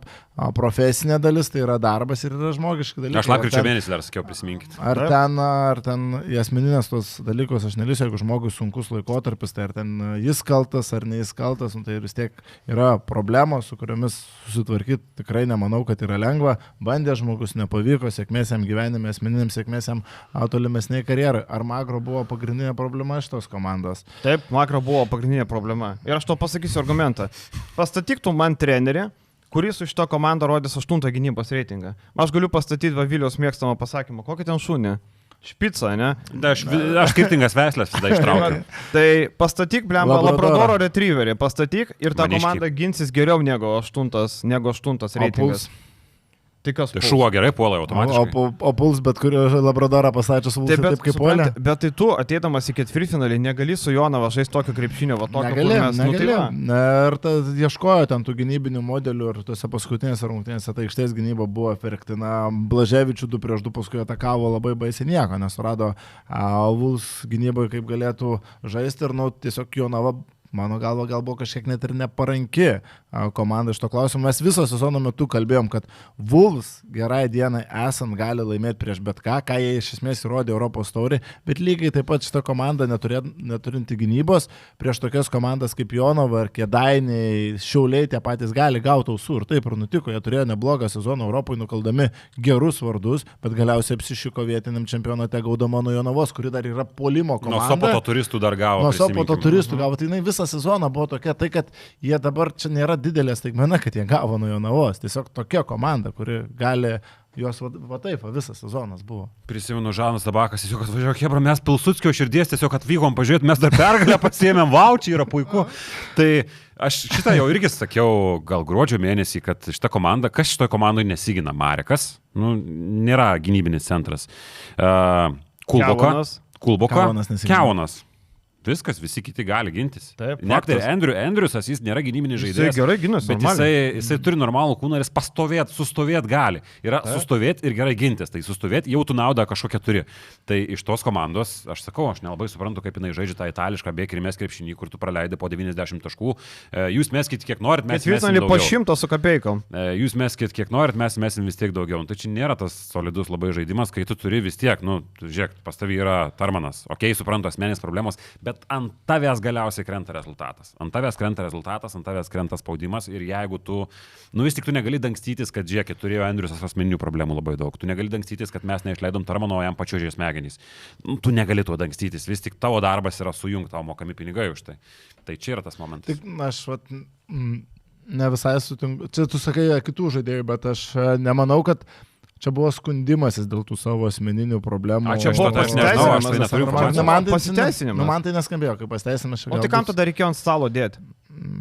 profesinė dalis, tai yra darbas ir yra žmogiški dalykai. Aš lapkričio mėnesį dar sakiau, prisiminkit. Ar ten į asmeninės tos dalykus aš nelisiu, jeigu žmogui sunkus laikotarpis, tai ar ten jis kaltas ar ne jis kaltas, tai vis tiek yra problemos, su kuriomis susitvarkyti tikrai nemanau, kad yra lengva. Bandė žmogus, nepavyko, sėkmės jam gyvenime, asmeniniam sėkmės jam tolimesniai karjerai. Ar Magro buvo pagrindinė problema šitos komandos? Taip, Magro buvo pagrindinė problema. Ir aš to pasakysiu argumentą. Pastatyk tu man trenerį, kuris su šito komanda rodys 8 gynybos reitingą. Aš galiu pastatyti Vavilios mėgstamą pasakymą, kokį ten šunį. Špica, ne? Aš skirtingas veslės visada ištraukiu. Tai pastatyk, blemba, Labradoro retrieverį, pastatyk ir ta Maniškį. komanda ginsis geriau negu 8 reitingas. Tai kas? Tai šuo gerai puola automatiškai. O puls, bet kurio Labradorą pastačius Vulsą taip kaip puolė. Bet tai tu, ateidamas į ketvirtfinalį, negali su Jonava žaisti tokio krepšinio, va tokio, Negali. nu, Ir ieškojo ten tų gynybinių modelių ir tuose paskutinėse rungtynėse ta aikštės gynyba buvo efektina. Blaževičių 2-2 paskui atakavo labai baisiai nieko, nes surado Vuls gynyboje kaip galėtų žaisti ir tiesiog Jonava. Mano galva gal buvo kažkiek net ir neparanki komanda iš to klausimo. Mes viso sezono metu kalbėjom, kad Wolves gerai dienai esant gali laimėti prieš bet ką jie iš esmės įrodė Europos taurį, bet lygiai taip pat šita komanda neturinti gynybos prieš tokias komandas kaip Jonava ar Kėdainiai, Šiauliai tie patys gali gauti ausų ir taip ir nutiko. Jie turėjo neblogą sezoną Europoje, nukaldami gerus vardus, bet galiausiai apsišiko vietiniam čempionate gaudama nuo Jonavos, kuri dar yra puolimo komanda. Nuo Sopoto turistų dar gavo. Nuo Sopoto turistų gavo. Tai jinai visą sezoną buvo tokia, tai kad jie dabar čia nėra didelė staigmena, kad jie gavo nuo Jonavos. Tiesiog tokia komanda, kuri gali jos taip, visas sezonas buvo. Prisimenu, Žanas Tabakas, tiesiog atvažiavo, Hebra, mes Pilsudskio širdies tiesiog atvykom pažiūrėti, mes dar pergalę pasiėmėm, vau, čia yra puiku. Tai aš šitą jau irgi sakiau gal gruodžio mėnesį, kad šita komanda, kas šitoje komandoje nesigina, Marekas, nėra gynybinis centras. Kulboka, Kevonas. Viskas, visi kiti gali gintis. Taip, net ir Andriusas, jis nėra gynybinis žaidėjas. Jisai gerai ginasi, bet jisai turi normalų kūną ir jis sustovėt gali. Yra sustovėt ir gerai gintis. Tai sustovėt jau tu naudą kažkokią turi. Tai iš tos komandos, aš sakau, aš nelabai suprantu, kaip jinai žaidžia tą itališką bėkrimės krepšinį, kur tu praleidai po 90 taškų. Jūs meskit kiek norit, mes mesim daugiau. Po 100 su kapeikom. Jūs meskit kiek norit, mes mesim vis tiek daugiau. Tai čia nėra tas solidus labai žaidimas, kai tu turi vis tiek, žiūrėk, pas tavį yra Tarmanas. Okei, suprantu, asmenės problemos, bet ant tavęs galiausiai krenta rezultatas. Ant tavęs krenta spaudimas ir jeigu tu, vis tik tu negali dangstytis, kad žiūrėk, turėjo Andriusas asmeninių problemų labai daug. Tu negali dangstytis, kad mes neišleidom Tarmano, jam pačiuožė smegenys. Tu negali tuo dangstytis. Vis tik tavo darbas yra sujungti, tau mokami pinigai už tai. Tai čia yra tas momentas. Tik aš ne visai sutinku. Čia tu sakai kitų žaidėjų, bet aš nemanau, kad čia buvo skundimasis dėl tų savo asmeninių problemų. Čia aš nežinau, aš tai neturiu informacijos. Pasiteisinimas. Man tai neskambėjo, kaip pasiteisinimas. O tai kam tada reikėjo ant stalo dėti?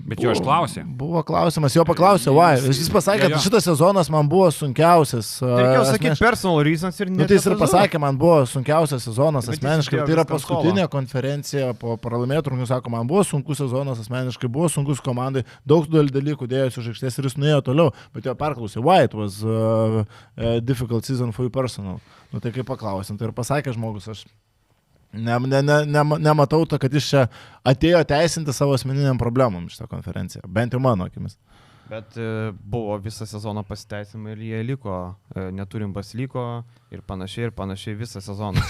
Bet jo aš klausė. Buvo klausimas, jo paklausė, jis pasakė, kad šitas sezonas man buvo sunkiausias. Reikėjo sakyti personal reasons ir ne. Tai jis ir pasakė, man buvo sunkiausias sezonas asmeniškai. Tai yra paskutinė konferencija po pralaimėtų rungtynių, sako, man buvo sunkus sezonas asmeniškai, buvo sunkus komandai, daug dalykų dėjosi už aikštės ir jis nuėjo toliau, bet jo perklausė, why it was difficult season for you personal. Tai kaip paklausim, tai ir pasakė žmogus, aš nematau to, kad jis čia atėjo teisinti savo asmeniniam problemom šitą konferenciją, bent jau mano akimis. Bet buvo visą sezoną pasiteisimai ir jie liko, neturim Baslyko ir panašiai visą sezoną.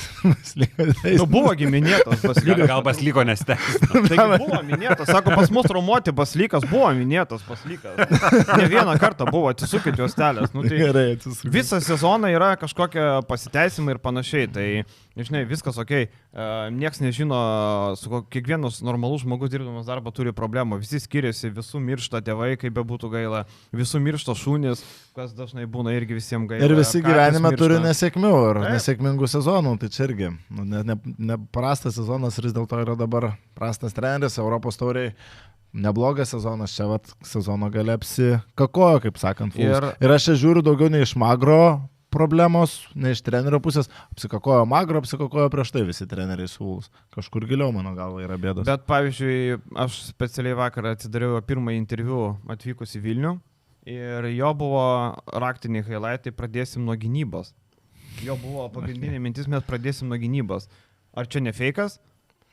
Buvo giminėtas Baslykas. Gal Baslyko nesteisino. Taigi buvo minėtas, sako, pas mus traumuoti Baslykas, buvo minėtas Baslykas. Ne vieną kartą buvo, atsisukit juostelės. Gerai, atsisukit. Visą sezoną yra kažkokie pasiteisimai ir panašiai, tai žinai, viskas okei. Niekas nežino, su kiekvienas normalus žmogus dirbdamas darbą turi problemą. Visi skiriasi, visų miršta tėvai, kaip bebūtų gaila, visų miršta šunys, kas dažnai būna irgi visiems gaila. Ir visi gyvenime turi nesėkmių ir nesėkmingų sezonų, tai čia irgi. Neprastas sezonas ir vis dėlto yra dabar prastas treneris, Europos tauriai. Neblogas sezonas, čia sezono gali apsikakojo, kaip sakant. Ir aš čia žiūriu daugiau ne iš Magro problemos, ne iš trenerio pusės, apsikakojo Magro, apsikakojo prieš tai visi treneriai su Wolves. Kažkur giliau, mano galva, yra bėdos. Bet, pavyzdžiui, aš specialiai vakar atsidariau pirmąjį interviu atvykus į Vilnių ir jo buvo raktiniai highlightai, pradėsim nuo gynybos. Jo buvo pagrindinė mintis, mes pradėsim nuo gynybos. Ar čia ne feikas?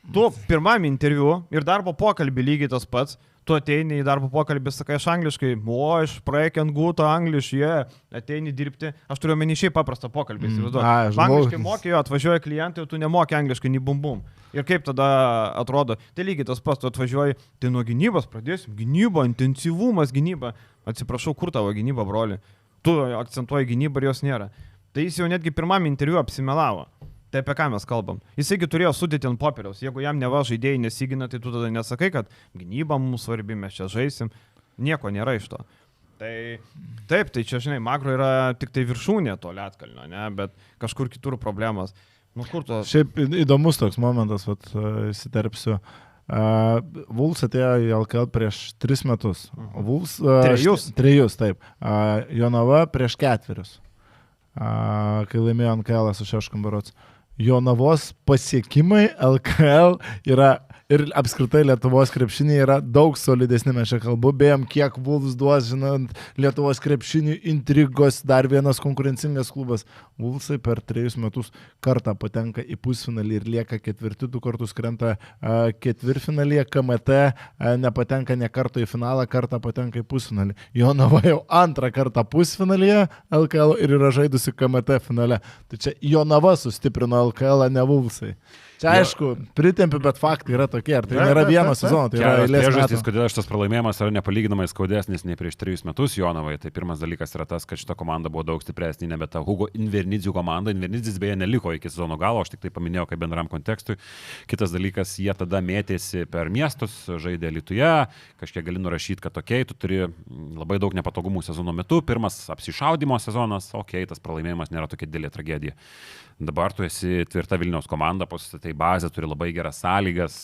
Tu pirmam interviu ir darbo pokalbį lygiai tas pats. Tu ateini į darbo pokalbį, sakai, aš angliškai, aš praekiant gūtą angliškai, ateini dirbti, aš turiu omeny šiaip paprastą pokalbį, įsivaizduoju. Angliškai mokė, atvažiuoja klientai, tu nemokė angliškai, nei bum bum. Ir kaip tada atrodo, tai lygiai tas pats, tu atvažiuoji, tai nuo gynybos pradėsim, gynyba, intensyvumas, gynyba. Atsiprašau, kur tavo gynyba, broli? Tu akcentuoji gynybą ir jos nėra. Tai jis jau netgi pirmam interviu apsimelavo. Tai apie ką mes kalbam? Jisaigi turėjo sudėti ant popieriaus. Jeigu jam neva žaidėjai nesigina, tai tu tada nesakai, kad gynyba mums svarbi, mes čia žaisim. Nieko nėra iš to. Tai taip, tai čia, žinai, Magro yra tik tai viršūnė to Lietkalnio, ne? Bet kažkur kitur problemas. Nu, kur to... Šiaip įdomus toks momentas, įsiterpsiu. Vulfs atėjo į LKL prieš 3 metus. Vulfs... 3, taip. Jonava prieš 4. Kai laimėjo LKL su Šeškum berods. Jonavos pasiekimai LKL yra ir apskritai Lietuvos krepšiniai yra daug solidesni, mes čia kalbu, bėjom, kiek Vulfs duos, žinant, Lietuvos krepšinių intrigos, dar vienas konkurencingas klubas. Vulfsai per 3 metus kartą patenka į pusfinalį ir lieka 4, 2 kartus krenta ketvirtfinalyje, KMT nepatenka ne kartą į finalą, kartą patenka į pusfinalį. Jonava jau 2 kartą pusfinalyje LKL ir yra žaidusi KMT finale. Tai čia Jonava sustiprino LKL, ne Vulfsai. Čia aišku, pritempi, bet faktai yra tokie, ar tai nėra vieno sezono, tai yra eilės priežastys, kodėl šitas pralaimėjimas yra nepalyginamai skaudesnis nei prieš 3 metus Jonavai. Tai pirmas dalykas yra tas, kad šita komanda buvo daug stipresnė, nebe ta Hugo Invernidzių komanda. Invernidzis beje neliko iki sezono galo, aš tik tai paminėjau kaip bendram kontekstui. Kitas dalykas, jie tada mėtėsi per miestus, žaidė Alytuje, kažkiek gali nurašyti, kad okei, tu turi labai daug nepatogumų sezono metu, pirmas apsišaudimo sezonas, okei, tas pralaimėjimas nėra tokia didelė tragedija. Dabar tu esi tvirta Vilniaus komanda, pasistatai bazę, turi labai geras sąlygas.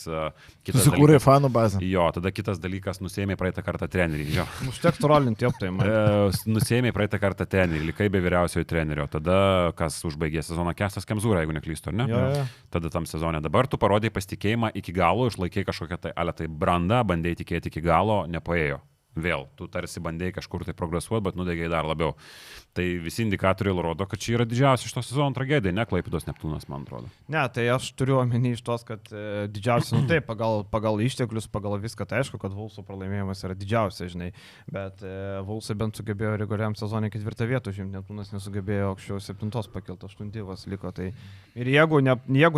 Susikūrė fanų bazę. Jo, tada kitas dalykas, nusėmė praeitą kartą trenerį. Užteks rolinti aptaimą. Nusėmė praeitą kartą trenerį, likai be vyriausiojo trenerio. Tada, kas užbaigė sezoną, Kęstas Kemzūra, jeigu neklystu, ar ne? Jo. Tada tam sezone. Dabar tu parodai pasitikėjimą iki galo, išlaikė kažkokią tai brandą, bandėjai tikėti iki galo, nepaėjo. Vėl, tu tarsi bandėjai kažkur tai progresuoti, bet nudegėjai dar labiau. Tai visi indikatoriai rodo, kad čia yra didžiausia iš to sezono tragedija, ne Klaipėdos Neptūnas, man atrodo. Ne, tai aš turiu omeny iš tos, kad didžiausia, nu taip, pagal išteklius, pagal viską, tai aišku, kad Vulfsų pralaimėjimas yra didžiausia, žinai, bet Vulfsai bent sugebėjo reguliariam sezonė 4 vietų žimti, Neptūnas nesugebėjo aukščiau 7 pakilti, 8 liko. Tai... Ir jeigu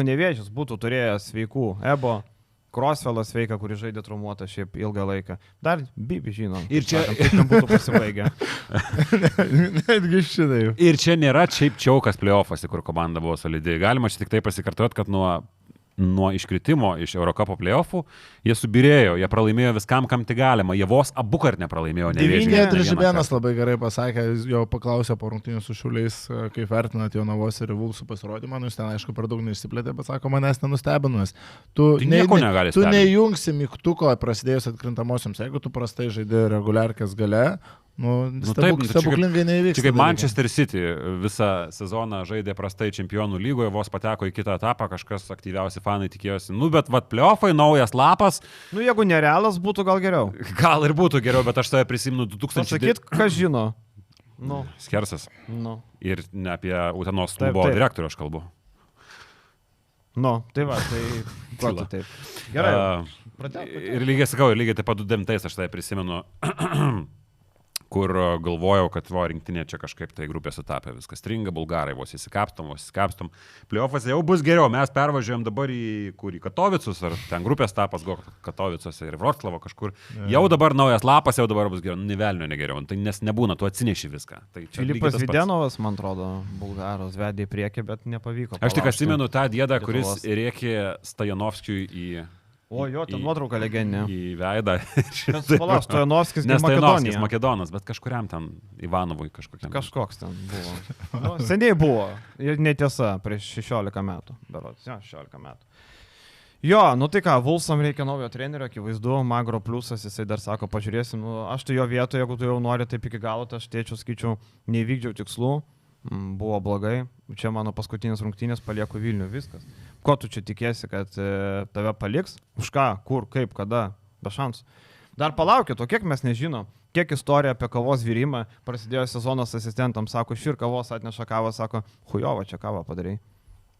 Nevėžis būtų turėjęs sveikų Ebo, Krosfelas sveika, kuris žaidė traumuotą šiaip ilgą laiką. Dar Bibi žino. Ir čia būtų pasibaigę. Netgi šitai. Ir čia nėra šiaip čiaukas play-off'ose, kur komanda buvo solidi. Galima čia tik tai pasikartoti, kad nuo iškritimo iš Eurocapo play-off'ų jie subirėjo, jie pralaimėjo viskam, kam tik galima. Jie vos abu kart nepralaimėjo. Trižibėnas labai gerai pasakė, jo paklausė po rungtynių su Šiauliais, kaip vertinat Jonavos ir Vulfsų pasirodymą. Nu, jis ten aišku per daug neišsiplėtė, bet sako, manęs nenustebinus. Tu nejungsi mygtuko prasidėjus atkrintamosiams. Jeigu tu prastai žaidži reguliarkės gale, stebuklingai neįvyks. Čia kaip Manchester City visą sezoną žaidė prastai čempionų lygoje, vos pateko į kitą etapą, kažkas aktyviausi fanai tikėjosi. Nu, bet play-offai, naujas lapas. Nu, jeigu nerealas, būtų gal geriau. Gal ir būtų geriau, bet aš tave prisimenu 2000. Sakyt, kas žino. Nu. Skersas. Nu. Ir ne apie Utenos klubo direktorių aš kalbu. Nu, tai va, tai taip. Gerai. Ir lygiai sakau, lygiai taip pat 2009 aš tave prisimenu. Kur galvojau, kad rinktinė čia kažkaip tai grupės etapė viskas stringa, bulgarai vos įsikapstom. Playoffas jau bus geriau, mes pervažiuojam dabar į Katovicus, ar ten grupės etapas Katovicuose ir Vroclavo kažkur. Jau dabar naujas lapas, jau dabar bus geriau, nivelnio negeriau, tai nes nebūna, tu atsineši viską. Tai Filipas Videnovas, man atrodo, bulgaros vedė į priekį, bet nepavyko. Aš tik atsimenu tą diedą, kuris rėkė Stajanovskiui į... O jo, ten nuotrauka legendinė. Į veidą. Nes Stojanovskis ne Stojanovskis, Makedonas, bet kažkuriam ten Ivanovui kažkokiam. Kažkoks ten buvo. Nu, seniai buvo. Ir netiesa, prieš 16 metų. Berods, 16 metų. Jo, nu tai ką, Vulfsam reikia naujo trenerio, akivaizdu, Magro pliusas, jisai dar sako, pažiūrėsim, nu, aš tai jo vietoje, jeigu tu jau nori taip iki galo, tai aš tėčiau, skaičiau, neįvykdžiau tikslų. Buvo blogai, čia mano paskutinės rungtynės, palieku Vilnių, viskas. Ko tu čia tikėsi, kad tave paliks? Už ką, kur, kaip, kada, be šansų. Dar palaukit, o kiek mes nežinom, kiek istorija apie kavos virimą, prasidėjo sezonas asistentam, sako, šir kavos atneša kavą, sako, hujovo čia kavą padarai.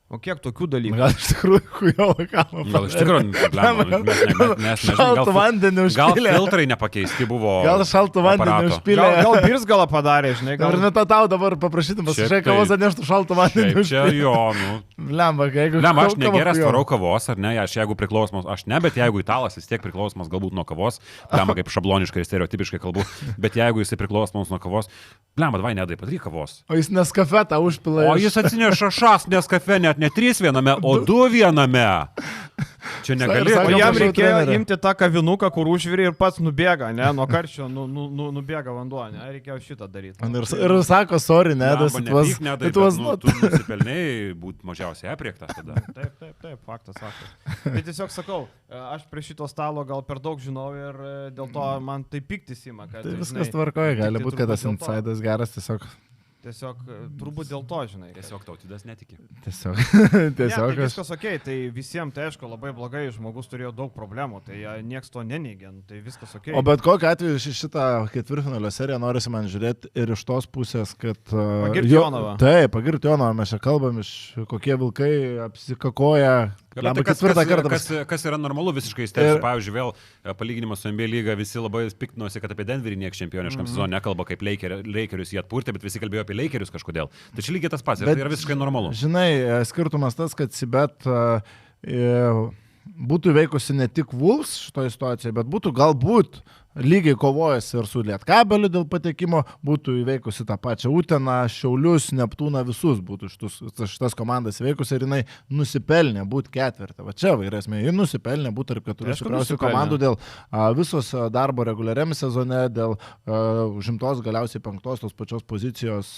O kiek tokių dalykų? Gal iš tikrųjų huijovą kalną. Gal iš tikrųjų, mes šaltų vandenį gal užpylė. filtrai nepakeisti buvo. Gal šaltų vandenį aparato. užpylė. Gal birzgalą padarė, žinai, Gal gal... ir net tau dabar paprašytum, Šiaip žinai, kavos tai- atneštų šaltų vandenį Šiaip čia užpylė. jo, nu. Lemba, jeigu... Ne, aš kava negeras huijova. varau kavos, ar ne, aš jeigu priklausomas, aš ne, bet jeigu italas vis tiek priklausomas galbūt nuo kavos, blemba kaip šabloniškai ir stereotipiškai kalbu, bet jeigu jisai priklausomas nuo kavos, blemba, davai nedai, padaryk kavos. O jis Nescafe tą užpila. O jis atsineša šas Nescafe net ne 3 viename, o 2 viename. Čia negali. Sako, O jam prašau reikėjo trenerį. imti tą kavinuką, kur užvirė ir pats nubėga, ne, nuo karščio nubėga vanduo, ne, reikėjo šitą daryti. Ir sako, sorry, ne, Blemba, nepyk, nedai, bet, was nu, not. tu nusipelnėjai būti mažiausiai apriektas tada. Taip, faktas. Tai tiesiog sakau, aš prie šito stalo gal per daug žinau ir dėl to man tai piktis ima, kad... Tai viskas žinai, tvarkoja, gali tiktai būti, kad tas turbūt dėl to. insidas geras, tiesiog. Tiesiog turbūt dėl to, žinai. Tiesiog Tautvydas netiki. Tiesiog. Ne, Tiesiog tai aš. viskas ok, tai visiems tai aišku labai blogai, žmogus turėjo daug problemų, tai nieks to neneigia, nu, tai viskas ok. O bet kokiu atveju šitą ketvirtfinalio seriją norisi man žiūrėti ir iš tos pusės, kad... Pagirt Jonavą. Taip, pagirti Jonavą, mes čia kalbam iš kokie vilkai apsikakoja. Bet tai kas yra normalu visiškai stebėti. Pavyzdžiui, vėl palyginimas su NBA lyga, visi labai piktinosi, kad apie Denverį nieks čempioniškam sezonui nekalba, kaip Lakerius jie atpurtė, bet visi kalbėjo apie Lakerius kažkodėl. Tai čia lygiai tas pats, ir tai yra visiškai normalu. Žinai, skirtumas tas, kad Sibet būtų veikusi ne tik Wolves šitoje situacijoje, bet būtų galbūt lygiai kovojęs ir su Lietkabeliu dėl patekimo, būtų įveikusi tą pačią Uteną, Šiaulius, Neptūną, visus būtų šitas komandas įveikusi ir jinai nusipelnė būti ketvirtą. Va čia vairasmė, ji nusipelnė būti tarp 4 stipriausių komandų dėl visos darbo reguliariame sezone, dėl užimtos galiausiai 5 tos pačios pozicijos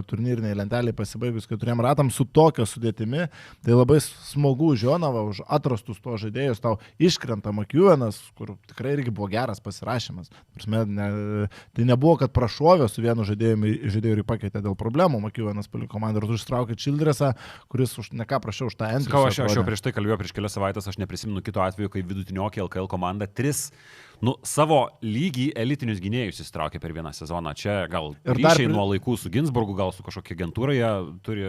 turnyriniai lenteliai pasibaigus 4 ratams su tokia sudėtimi. Tai labai smagu už Jonavą, už atrastus to žaidėjus, tau iškrenta McEwenas, kur tikrai irgi buvo geras pasirašymas. Tai nebuvo, kad prašovė su vienu žaidėju ir pakeitė dėl problemų. McEwenas paliko komandą ir tu ištraukė Childressą, kuris ne ką prašiau už tą Andrių. Aš jau prieš tai kalbėjau prieš kelias savaitės, aš neprisimenu kito atveju, kai vidutiniokė LKL komanda 3 savo lygį elitinius gynėjus įsitraukė per vieną sezoną. Čia gal ryšiai nuo laikų su Ginsburgu, gal su kažkokia agentūra jie turi,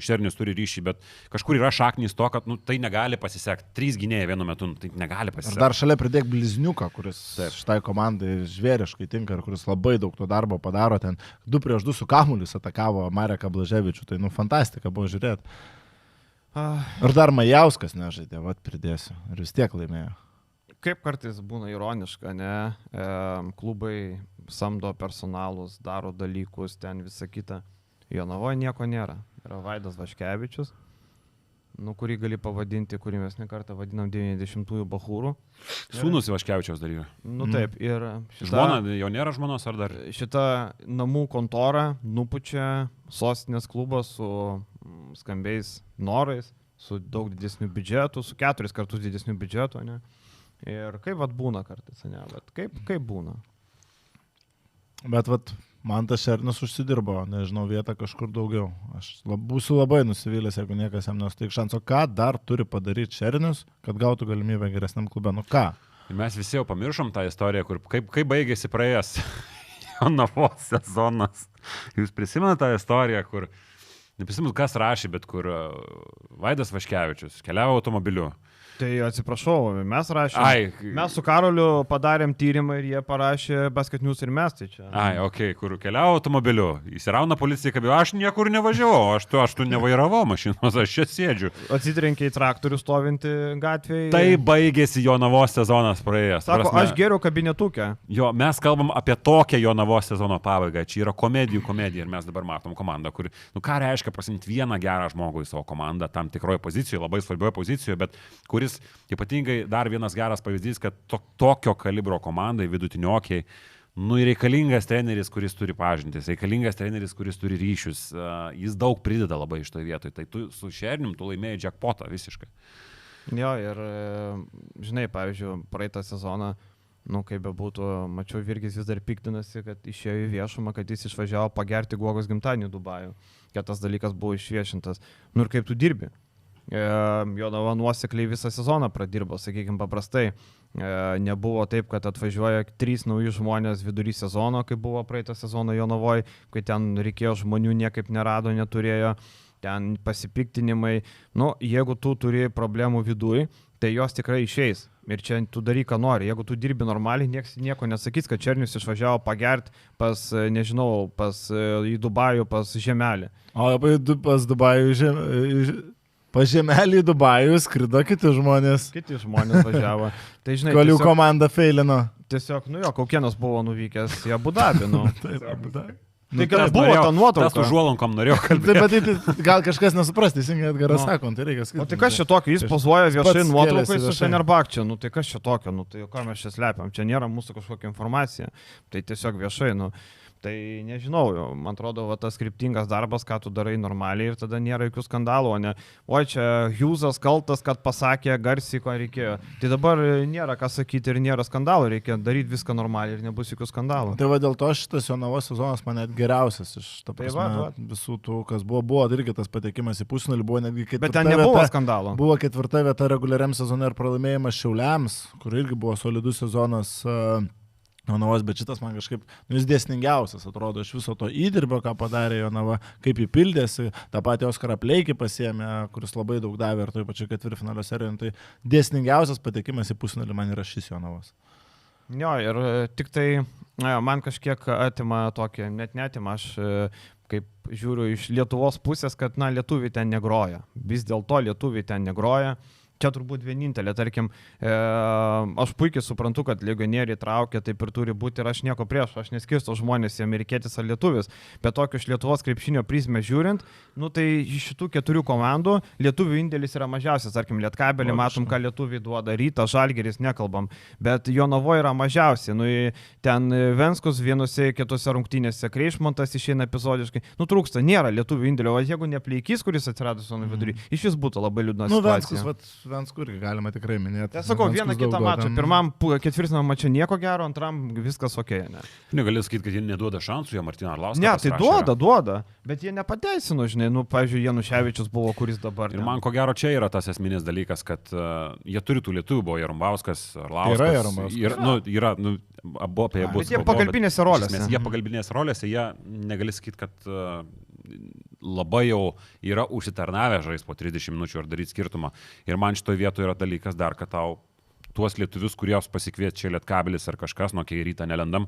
Šernius turi ryšį, bet kažkur yra šaknys to, kad tai negali pasisekti. 3 gynėjai vienu metu, tai negali pasisekti. Ir dar šalia pridėk Blizniuką, kuris šitai komandai žvėriškai tinka ir kuris labai daug to darbo padaro. Ten 2-2 su kamuolius atakavo Mareką Blaževičių, tai fantastika buvo žiūrėti. Ir dar Majauskas nežaidė, pridėsiu, ir vis tiek laimėjo. Kaip kartais būna ironiška, ne? Klubai samdo personalus, daro dalykus, ten visą kitą. Jonavoje nieko nėra. Yra Vaidas Vaškevičius, kurį gali pavadinti, kurį mes nekartą vadinam 90-ųjų bachūrų. Sūnus Vaškevičiaus dar yra. Taip, ir žmona, jau nėra žmonos ar dar? Šitą namų kontorą nupučia Sostinės klubas su skambiais norais, su daug didesniu biudžetu, su 4 kartus didesniu biudžetu, ne? Ir kaip būna kartais, ne, bet kaip būna. Bet man tas Šernius užsidirbo, nežinau, vietą kažkur daugiau. Aš būsiu labai nusivylęs, jeigu niekas jam nesuteik šanso. Ką dar turi padaryti Šernius, kad gautų galimybę geresniam klube? Ką? Ir mes visi jau pamiršom tą istoriją, kur kaip baigėsi praėjęs Jonavos sezonas. Jūs prisimenate tą istoriją, kur, neprisimenu, kas rašė, bet kur Vaidas Vaškevičius keliavo automobiliu. Tai atsiprašau, mes rašėme. Mes su Karoliu padarėm tyrimą ir jie parašė Basket News ir mes tai čia. Kur keliavo automobiliu. Įsirauna policija, kad aš niekur nevažiavau, aš tu nevairavau mašinos, aš čia sėdžiu. Atsitrenkė į traktorių stovinti gatvėje. Tai baigėsi Jonavos sezonas praėjęs. Sako, aš geriau kabinetukę. Jo, mes kalbam apie tokią Jonavos sezono pabaigą. Čia yra komedijų komedija ir mes dabar matom komandą, kuri, ką reiškia pasimti vieną gerą žmogų į savo komandą, tam tikroje pozicijoje, labai svarbioje pozicijoje, bet kuris ypatingai dar vienas geras pavyzdys, kad tokio kalibro komandai, vidutiniokiai, reikalingas treneris, kuris turi pažintis, reikalingas treneris, kuris turi ryšius, jis daug prideda labai iš toje vietoje. Tai tu su Šernium tu laimėjai jackpotą visiškai. Jo, ir žinai, pavyzdžiui, praeitą sezoną, kaip bebūtų, mačiau, Virgis vis dar piktinasi, kad išėjo į viešumą, kad jis išvažiavo pagerti Guogos gimtadienį Dubajų, kad tas dalykas buvo išviešintas. Ir kaip tu dirbi? Jonava nuosekliai visą sezoną pradirbo, sakykime paprastai. Nebuvo taip, kad atvažiuoja 3 nauji žmonės vidury sezono, kaip buvo praeitą sezoną Jonavoje, kai ten reikėjo žmonių, niekaip nerado, neturėjo. ten pasipiktinimai, nu, jeigu tu turi problemų viduje, tai jos tikrai išeis. Ir čia tu daryk, ką nori. Jeigu tu dirbi normaliai, niekas nieko nesakys, kad Černius išvažiavo pagerti pas, nežinau, į Dubajų, pas Žemelį. O pas Dubajų, pas Žemelį į Dubajų skrido kiti žmonės. Kiti žmonės važiavo. Tai žinai, kol jų komanda feilino. Tiesiog, nu jo, Kaukienas buvo nuvykęs į Abu Dabį, nu. Taip, Abu Dabį. Tai kas buvo ta nuotrauka? Tas užuolonkom norėjau kalbėti. Taip, bet gal kažkas nesupras, teisingai Edgaras sako, tai reikia skaityti. O tai kas čia tokio, jis pozuoja viešai nuotraukai su Fenerbahče, nu tai kas čia tokio, nu tai ką mes čia slepiam, čia nėra mūsų kažkokia informacija, tai tiesiog viešai, nu. Tai nežinau, man atrodo, va, tas skriptingas darbas, ką tu darai normaliai ir tada nėra jokių skandalų, o ne, oi čia Hughesas kaltas, kad pasakė garsiai, ko reikėjo. Tai dabar nėra ką sakyti ir nėra skandalų, reikia daryti viską normaliai ir nebus jokių skandalų. Tai va dėl to šitas Jonavos sezonas man net geriausias iš visų tų, kas buvo irgi tas patekimas į pusfinalį, buvo netgi ketvirta bet ten nebuvo vieta, skandalo. Buvo ketvirta vieta reguliariam sezone ir pralaimėjimas Šiauliams, kur irgi buvo solidus sezonas. Jonavos, bet šitas man kažkaip, nu, jis dėsningiausias atrodo iš viso to įdirbio, ką padarė Jonava, kaip jį pildėsi, tą patį Oskarą Pleikį pasiėmė, kuris labai daug davė ir toj pačioj ketvirtfinalio serijoje, tai dėsningiausias patekimas į pusfinalį man yra šis Jonavos. Jo, ir tik tai, man kažkiek atima tokį, net netima, aš kaip žiūriu iš Lietuvos pusės, kad, na, lietuviai ten negroja, vis dėlto lietuviai ten negroja. Čia turbūt vienintelė, tarkim, aš puikiai suprantu, kad legionieriai traukia, taip ir turi būti ir aš nieko prieš, aš neskirstu žmonės į amerikietis ar lietuvis, bet tokio iš Lietuvos krepšinio prizmę žiūrint, nu tai iš šitų 4 komandų lietuvių indėlis yra mažiausias, tarkim, Lietkabelį, matom, ką lietuviai duoda, Rytą, Žalgiris, nekalbam, bet Jonavoje yra mažiausiai, nu ten Venskus vienose kitose rungtynėse, Kreišmontas išeina epizodiškai, nu trūksta, nėra lietuvių indėlio, o jeigu ne Pleikys, kuris atsirado sonu vidury, iš vis būtų labai liūdna situacija. Venskų irgi galima tikrai minėti. Tai sakau, vieną kitą mačą. Pirmam ketvirtfinalio mače nieko gero, antram viskas ok. Negali sakyti, kad jie neduoda šansų, jie Martyną Arlauską. Ne, tai duoda, bet jie nepateisino, žinai, nu, pavyzdžiui, Januševičius buvo, kuris dabar. Ir man ko gero čia yra tas esminis dalykas, kad jie turi tų lietuvių, buvo Jarumbauskas, Arlauskas. Yra Jarumbauskas. Yra, abu apie jie bus. Bet jie pagalbinėse rolėse. Jie pagalbinėse rolėse, jie negali sakyti, kad labai jau yra užsitarnavę žais po 30 minučių ar daryti skirtumą. Ir man šitoje vietoje yra dalykas dar, kad tau tuos lietuvius, kurios pasikviet čia Lietkabelis ar kažkas, nuo kai Rytą nelendam,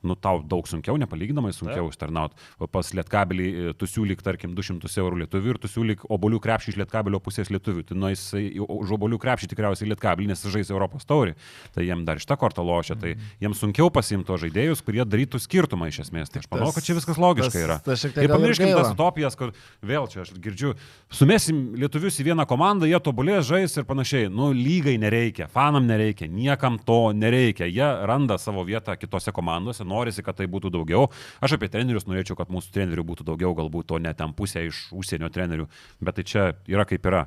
nu tau daug sunkiau, nepalyginamai sunkiau užtarnauti. Pas Lietkabelį tu siūlyk, tarkim, 200 eurų lietuvių ir tu siūlyk obolių krepšį iš Lietkabelio pusės lietuvių. Tai nueis už obolių krepšį tikriausiai Lietkabelį, nes žais Europos taurį. Tai jiem dar šitą kortą lošia, tai jiems sunkiau pasiimti to žaidėjus, kurie darytų skirtumą iš esmės. Tai aš manau, kad čia viskas logiška yra. Ir pamirškim tas utopijas, kur vėl čia aš girdžiu, sumesim lietuvius į vieną komandą, jie tobulės, žais ir panašiai. Nu, lygai nereikia, fanam nereikia, niekam to nereikia. Jie randa savo vietą kitose komandose, norisi, kad tai būtų daugiau. Aš apie trenerius norėčiau, kad mūsų trenerių būtų daugiau, galbūt to ne ten pusė iš užsienio trenerių, bet tai čia yra kaip yra.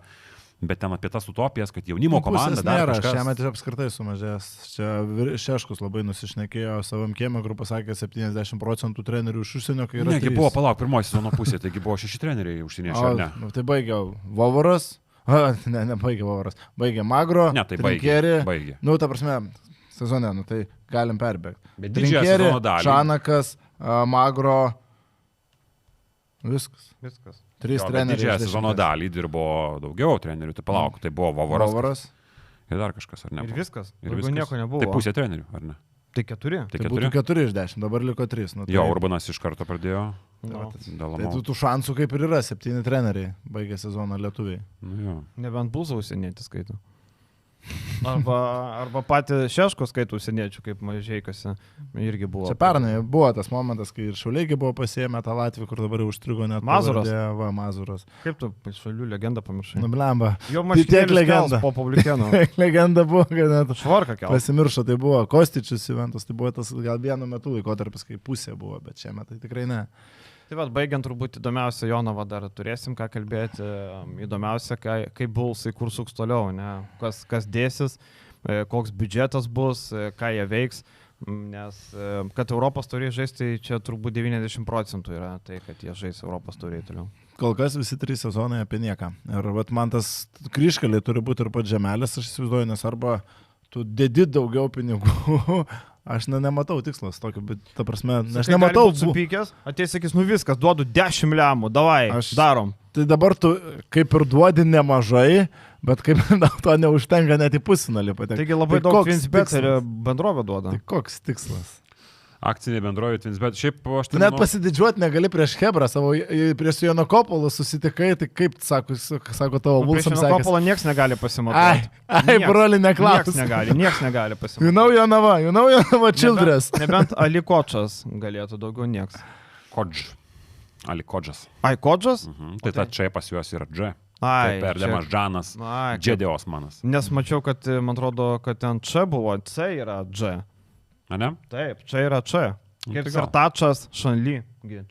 Bet ten apie tas utopijas, kad jaunimo komanda dar nėra, kažkas... Šiemet apskritai sumažės. Čia Šeškus labai nusišnekėjo savam kiemą, kur pasakė 70% trenerių iš užsienio, kai yra... Negi buvo, palauk, pirmoji sezono pusė, taigi buvo 6 treneriai užsieniečiai, ar ne? Nu, tai baigė Vovoras, nebaigė Vovoras, baigė Magro, ne, tai baigė. Nu, ta prasme, sezone, nu tai galim perbėgti. Bet didžiąją sezono dalį. Šanakas, Magro, viskas. 3 treneriai. Didžiąją sezono dalį dirbo daugiau trenerių, tai palauk, tai buvo Vovoras. Ir dar kažkas, ar ne? Ir viskas. Daugiau nieko nebuvo. Tai pusė trenerių, ar ne? Tai 4. Tai būtų 4 iš 10, dabar liko 3. Nu, tai... Jo, Urbanas iš karto pradėjo. Tai tų šansų kaip ir yra, 7 treneriai baigė sezoną lietuviai. Nu, nebent Bulzą užsienietį skaito. Arba patį Šeško skaito užsieniečių, kaip Mažeikose irgi buvo. Čia pernai buvo tas momentas, kai ir Šauliai buvo pasiėmę tą Latvį, kur dabar užstrigo net Mazuras. Mazuras. Kaip tu Šaulių legendą pamiršai? Nublemba. Jo mašinėlis legenda po publikėno. Legenda buvo, kad net Švarka kelt. Pasimiršo, tai buvo Kostičius Juventus, tai buvo tas gal vienu metu laikotarpis, kai pusė buvo, bet šiame tai tikrai ne. Tai vad, baigiant turbūt įdomiausia Jonava dar turėsim ką kalbėti, įdomiausia, kaip Bulsai kur suks toliau, ne? Kas dėsis, koks biudžetas bus, ką jie veiks, nes kad Europos tauriai žais, tai čia turbūt 90% yra tai, kad jie žais Europos tauriai toliau. Kol kas visi 3 sezonai apie nieką. Ir vat, man tas kryžkaliai turi būti ir pats Žemelis, aš įsivaizduoju, nes arba tu dedi daugiau pinigų, aš nematau tikslas tokio, bet ta prasme, aš nematau. Supykęs, ateis sakys, nu viskas, duodu 10 lemų, davai, darom. Tai dabar tu kaip ir duodi nemažai, bet kaip to neužtenka net į pusfinalį patekti. Taigi labai daug Twinsbet ir bendrovė duoda. Tai koks tikslas? Akcinė bendrovė Twinsbet. Šiaip aš Tu net pasididžiuoti negali prieš Hebrą, prieš Janokopolą susitikai, tai kaip, sako tavo Vulsam sekasi. Prieš Janokopolą nieks negali pasimatuoti. Ai, broli, neklaus. Nieks negali pasimatuoti. You know Jonava Childress. Nebent Ali Kočas galėtų, daugiau nieks. Ali Kodžas. Ai, Kodžas? Tai ta čia pas juos yra Dž. Ai, Perdemas Džanas. Džedė Osmanas. Nes mačiau, kad, man atrodo, kad ten čia buvo, C yra Dž. A ne? Taip, čia yra Č. Kaip Sartačas, Šanly.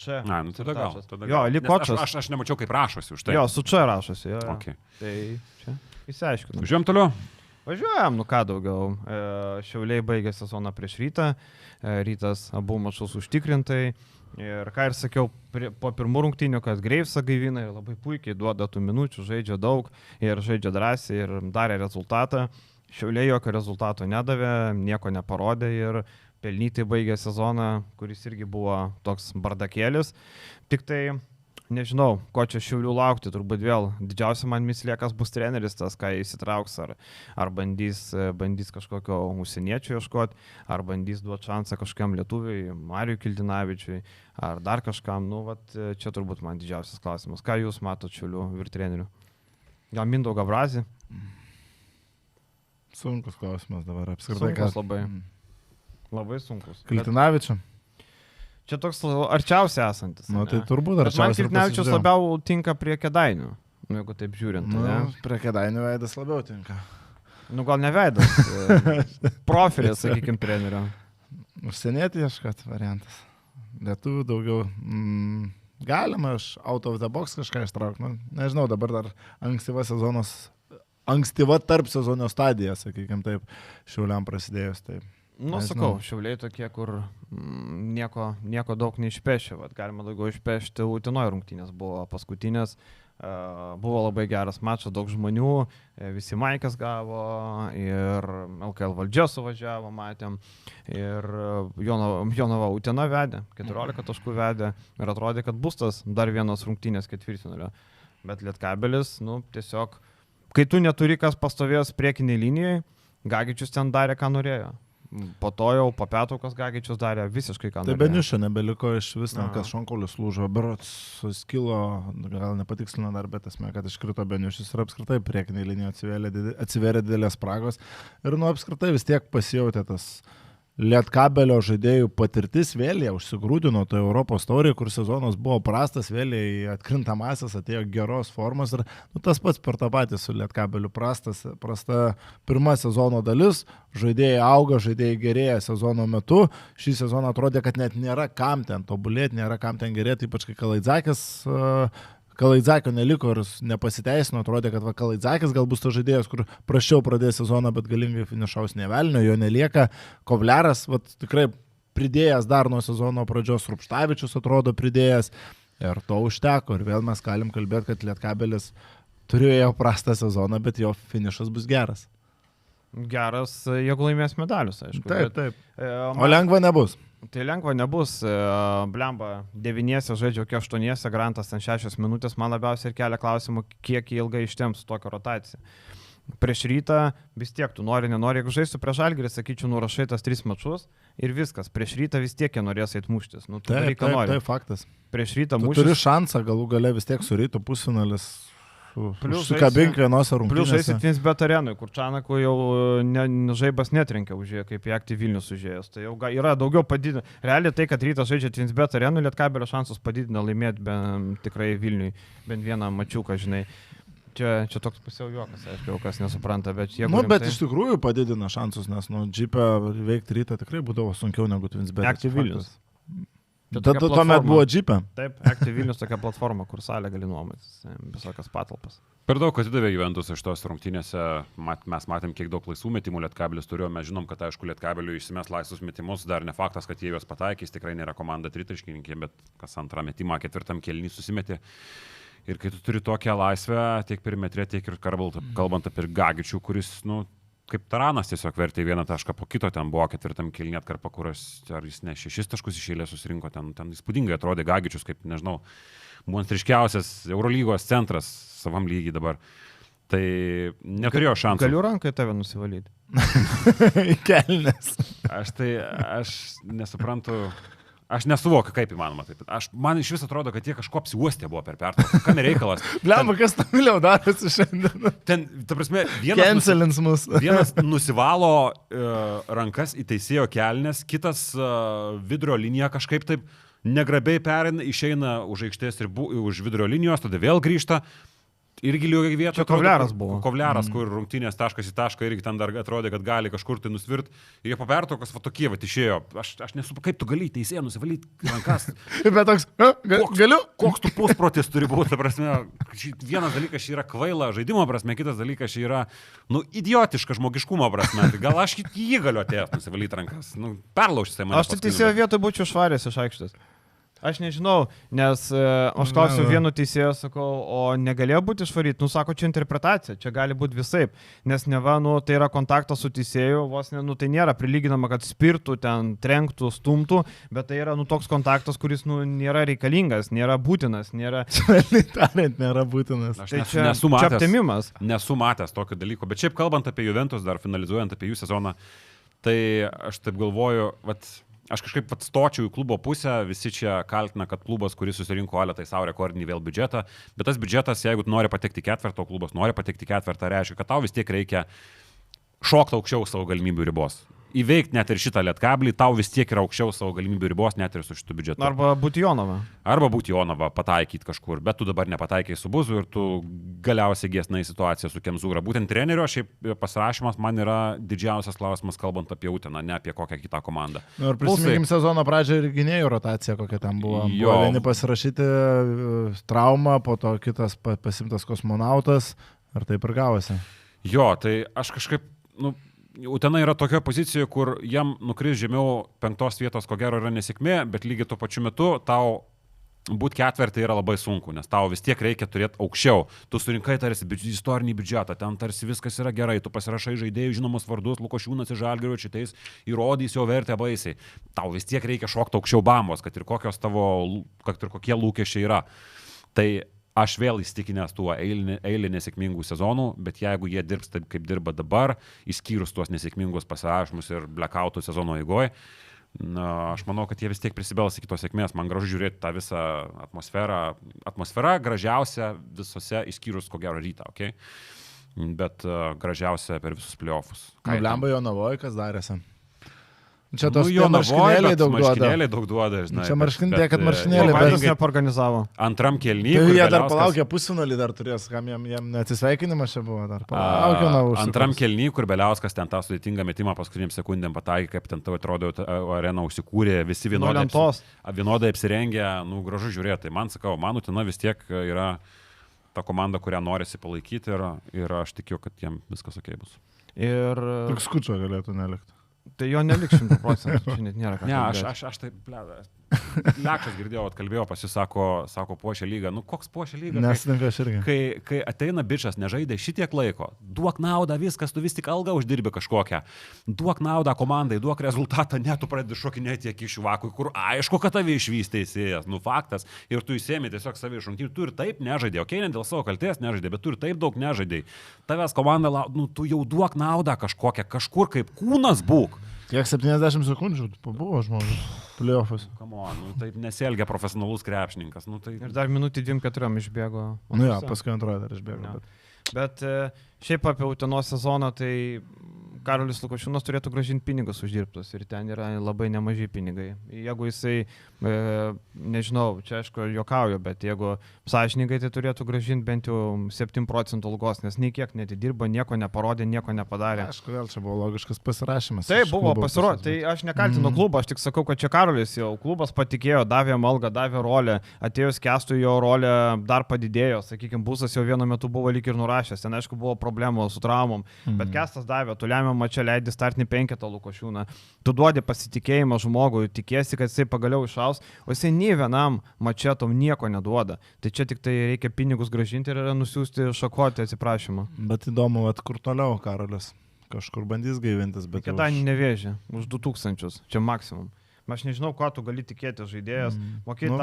Čia. Na, nu tada gal. Jo, Ali Kočas. Aš nemačiau, kaip rašosi už tai. Jo, su čia rašosi. Jo. Okay. Tai čia įsiaiškinu. Važiuojam toliau. Važiuojam, nu ką daugiau. Šiauliai baigė sezoną prieš Rytą. Rytas abu mačus užtikrintai. Ir ką ir sakiau po pirmų rungtynių, kad Greivsą gaivina ir labai puikiai duoda tų minučių, žaidžia daug ir žaidžia drąsiai ir darė rezultatą. Šiauliai jokio rezultato nedavė, nieko neparodė ir pelnytai baigė sezoną, kuris irgi buvo toks bardakėlis. Tik tai nežinau, ko čia Šiaulių laukti, turbūt vėl didžiausia man mislė, kas bus treneris, tas, ką įsitrauks, ar bandys kažkokio užsieniečio ieškoti, ar bandys duoti šansą kažkam lietuviui, Mariui Kildinavičiui, ar dar kažkam, nu, vat, čia turbūt man didžiausias klausimas. Ką jūs matote Šiaulių virtrenerių? Gal Mindaugą Brazį? Sunkus klausimas dabar apskritai. Sunkus labai. Labai sunkus. Kildinavičių? Čia toks arčiausiai esantis. Nu, tai turbūt arčiausiai. Man Kildinavičius labiau tinka prie Kėdainių, jeigu taip žiūrint. Nu, prie Kėdainių veidas labiau tinka. Nu, gal ne veidas. Profilis, sakykime, trenerio. Užsienietiškas variantas. Lietuvių daugiau. Galima iš out of the box kažką ištraukti. Nu, nežinau, dabar dar ankstyva tarp sezono stadija, sakykime taip, Šiauliam prasidėjus. Taip. Nu, sakau, Šiauliai tokie, kur nieko daug neišpešė. Galima daugiau išpešti. Utenoje rungtynės buvo paskutinės. Buvo labai geras mačas, daug žmonių. Visi Maikas gavo ir LKL valdžia suvažiavo, matėm. Ir Jonava Utena vedė, 14 taškų vedė. Ir atrodė, kad bus tas dar vienos rungtynės ketvirtfinalio. Bet Lietkabelis, nu, tiesiog, kai tu neturi kas pastovėjęs priekiniai linijai, Gagičius ten darė, ką norėjo. Po to jau po Petaukas Gagičius darė visiškai ką norėjo. Tai Beniušio nebeliko iš vis, kas Šonkaulis lūžo, berods suskilo, gal nepatikslino dar, bet esmė, kad iškrito Beniušis ir apskritai priekiniai linijai atsivėrė didelės spragos ir nu apskritai vis tiek pasijautė tas Lietkabelio žaidėjų patirtis, vėl jie užsigrūdino toje Europos taurėje, kur sezonas buvo prastas, vėl į atkrintamasis atėjo geros formos ir nu, tas pats per tą patį su Lietkabeliu prasta pirma sezono dalis, žaidėjai auga, žaidėjai gerėja sezono metu, šį sezoną atrodė, kad net nėra kam ten tobulėti, nėra kam ten gerėti, ypač kai Kalaidzakio neliko ir nepasiteisino, atrodė, kad Kalaidzakis gal bus to žaidėjas, kur prašiau pradės sezoną, bet galingai finišaus nevelnio, jo nelieka. Kovleras, tikrai pridėjęs dar nuo sezono pradžios, Rupštavičius atrodo pridėjęs ir to užteko. Ir vėl mes galim kalbėti, kad Lietkabelis turėjo prastą sezoną, bet jo finišas bus geras. Geras, jeigu laimės medalius, aišku. Taip. O lengva nebus. Tai lengva nebus, blemba, 9 žaidžia, 8, Grantas ten 6 minutės, man labiausiai ir kelia klausimų, kiek ilgai ištemps tokią rotaciją. Prieš Rytą vis tiek tu nenori, jeigu žaisiu prieš Žalgirį, sakyčiau, nurašai tas 3 mačus ir viskas, prieš Rytą vis tiek jie norės eit muštis. Nu, taip, faktas. Prieš Rytą muštis. Turi šansą galų gale vis tiek su Rytu pusfinalis. Sukabink vienose rungtynėse. Plius žaisit Twinsbet arenui, kur Čanakų jau žaibas netrenkia užėję, kaip į Aktyv Vilnius užėjęs. Tai jau yra daugiau padidina. Realiai tai, kad Rytas žaidžia Twinsbet arenui, Lietkabelio šansus padidina laimėti tikrai Vilniui bent vieną mačiuką, žinai. Čia toks pusiau juokas, aišku, kas nesupranta, bet jie... Bet iš tikrųjų padidina šansus, nes džipę veikti Rytą tikrai būdavo sunkiau negu Twinsbet. Aktyv Vilnius. Tuomet buvo džipė. Taip, Aktyv Vilnius tokia platforma, kur salė gali nuomotis, visokias patalpas. Per daug atidavė Juventus iš tos rungtynėse, mes matėm, kiek daug laisvų metimų Lietkabelis turėjo, mes žinom, kad aišku Lietkabeliui išsimes laisvus metimus, dar ne faktas, kad jie juos pataikys, tikrai nėra komanda tritaškininkė, bet kas antrą metimą, ketvirtam kėlinį susimetė. Ir kai tu turi tokią laisvę, tiek perimetrė, tiek ir kalbant apie Gagičių, kuris, kaip taranas tiesiog vertė vieną tašką po kito, ten buvo ketvirtam kėlinį atkarpa, kur ar jis ne 6 taškus iš eilės susirinko, ten įspūdingai atrodė Gagičius, kaip, nežinau, monstriškiausias Eurolygos centras savam lygiai dabar. Tai neturėjo šansų. Galiu rankai tave nusivalyti. Kelnes. Aš nesuprantu, aš nesuvokiu, kaip įmanoma taip. Man iš vis atrodo, kad jie kažko apsiuostė buvo per pertrauką. Kam reikalas? Blemba, kas tam vėliau darosi šiandien? Ten, ta prasme, Cancelins mus. vienas nusivalo rankas į teisėjo kelnes, kitas vidurio liniją kažkaip taip negrabiai perina, išeina už aikštės ribų, už vidurio linijos, tada vėl grįžta. Irgi lygiai vietoje. Čia Kovliaras buvo. Kovliaras, kur rungtynės taškas į tašką irgi ten dar atrodė, kad gali kažkur tai nusvirt. Ir jie po pertraukos va tokie va išėjo. Aš nesuprantu, kaip tu gali teisėją nusivalyti rankas. Bet toks, galiu? Koks tu pusprotis turi būti, ta prasme, vienas dalykas yra kvaila žaidimo prasme, kitas dalykas yra, idiotiška žmogiškumo prasme. Tai gal aš jį galiu atėjęs nusivalyti rankas. Perlaužti tai mane. Aš tai teisėjo vietoj būčiau švarės iš aikštės. Aš nežinau, nes aš klausiu vienu teisėjo, sakau, o negalėjo būti išvaryti, sako, čia interpretacija, čia gali būti visaip, nes neva, tai yra kontaktas su teisėju, vos tai nėra prilyginama, kad spirtų, ten trenktų, stumtų, bet tai yra, toks kontaktas, kuris, nėra reikalingas, nėra būtinas, nėra... Tariant, nėra būtinas. Aš tai čia aptemimas. Nesu matęs tokio dalyko, bet šiaip kalbant apie Juventus, dar finalizuojant apie jų sezoną, tai aš taip galvoju, aš kažkaip stočiau į klubo pusę, visi čia kaltina, kad klubas, kuris susirinko Ale, tai savo rekordinį vėl biudžetą, bet tas biudžetas, jeigu tu nori patekti ketvirtą, o klubas nori patekti ketvirtą, reiškia, kad tau vis tiek reikia šokti aukščiau savo galimybių ribos. Įveikti net ir šitą lietkablį, tau vis tiek yra aukščiau savo galimybių ribos, net ir su šitu biudžetu. Arba būti Jonava pataikyti kažkur, bet tu dabar nepataikai su Buzu ir tu galiausiai gesnai situaciją su Kemzūra. Būtent trenerio šiaip pasirašymas man yra didžiausias klausimas, kalbant apie Uteną, ne apie kokią kitą komandą. Ir prisiminkim sezono pradžią ir gynėjų rotacija, kokia ten buvo. Buvo vieni pasirašyti traumą, po to kitas pasimtas kosmonautas, ar taip ir gavosi. Jo, tai aš kažkaip, Utena yra tokioje pozicijoje, kur jam nukris žemiau 5 vietos, ko gero yra nesėkmė, bet lygiai tuo pačiu metu tau būti ketvirtai yra labai sunku, nes tau vis tiek reikia turėti aukščiau. Tu surinkai tarsi istorinį biudžetą, ten tarsi viskas yra gerai, tu pasirašai žaidėjų žinomus vardus, Lukošiūnas ir Žalgirio šitais įrodys jo vertę baisiai. Tau vis tiek reikia šokti aukščiau bambos, kad ir kokie lūkesčiai yra. Tai aš vėl įstikinęs tuo eilį nesėkmingų sezonų, bet jeigu jie dirbs taip, kaip dirba dabar, išskyrus tuos nesėkmingus pasirašymus ir blackoutų sezono eigoje, aš manau, kad jie vis tiek prisibels iki tos sėkmės. Man gražu žiūrėti tą visą atmosferą. Atmosfera gražiausia visose, išskyrus ko gero Rytą, okay? Bet gražiausia per visus playoffus. Blemba Jonavoje, kas darėsi? Čia tos marškinėliai daug duoda, žinai. Čia marškinėliai, kad marškinėliai bet neorganizavo. Antram kėliny. Tai jie dar palaukė pusfinalį, dar turės, kam jam neatsisveikinimas čia buvo, dar palaukė. Antram kėliny, kur Beliauskas ten tą sudėtingą metimą paskutiniam sekundėm pataikė, kaip ten tavo atrodo arena užsikūrė, visi vienodai apsirengę, gražu žiūrėti. Man sakau, man Utena vis tiek yra ta komanda, kurią norisi palaikyti ir aš tikiu, kad jiem viskas ok bus. Tik Skučo galėtų nelikti. Tai jo neliks 100%, čia net nėra ką. Ne, aš taip, Lekšas girdėjau, atkalbėjau pas jį, sako puošia lygą. Koks puošia lygą? Nesninka aš irgi. Kai ateina bičas, nežaidė šitiek laiko, duok naudą, viskas, tu vis tik algą uždirbi kažkokią. Duok naudą komandai, duok rezultatą, ne tu pradedi šokinėti tiek iš vakui, kur aišku, kad tave išvys teisėjas, faktas. Ir tu įsėmė tiesiog savi išrungti. Tu ir taip nežaidė, ne dėl savo kaltės nežaidė, bet tu ir taip daug nežaidė. Tavęs komanda, tu jau duok naudą kažkokią, kažkur kaip kūnas būk. Kiek 70 sekundžių pabuvo žmogus, playoffas. Taip nesielgia profesionalus krepšininkas. Ir dar minutį 2-4 išbėgo. Paskui antroje dar išbėgo. Bet šiaip apie Utenos sezoną, tai Karolis Lukošiūnas turėtų grąžinti pinigus uždirbtus ir ten yra labai nemaži pinigai. Jeigu jisai, nežinau, čia aišku juokauju, bet jeigu sąžininkai, tai turėtų grąžinti bent jau 7% algos, nes nei kiek netidirbo, nieko neparodė, nieko nepadarė. Aišku, vėl čia buvo logiškas pasirašymas. Tai buvo pasirodė, tai aš nekaltinu klubo, aš tik sakau, kad čia Karolis jau klubas patikėjo, davė algą, davė rolę, atėjus Kestui jo rolė dar padidėjo, sakykime, Busas jau vienu metu buvo lyg ir nurašęs, ten aišku buvo problemų su traumom, bet Kestas davė, tu lemiam mače leidai startinį 5 Lukošiūną, tu duodi pasitikėjimą žmogui, tikiesi, kad jisai pagaliau išaus, o jisai nei vienam mače tom nieko neduoda. Tai čia tik tai reikia pinigus grąžinti ir nusiųsti šakuoti atsiprašymą. Bet įdomu, kur toliau Karolis. kažkur bandys gaivintis, bet... Kėdainių Nevėžį, už 2000, čia maksimum. Aš nežinau, ko tu gali tikėti žaidėjas. Mokėjai,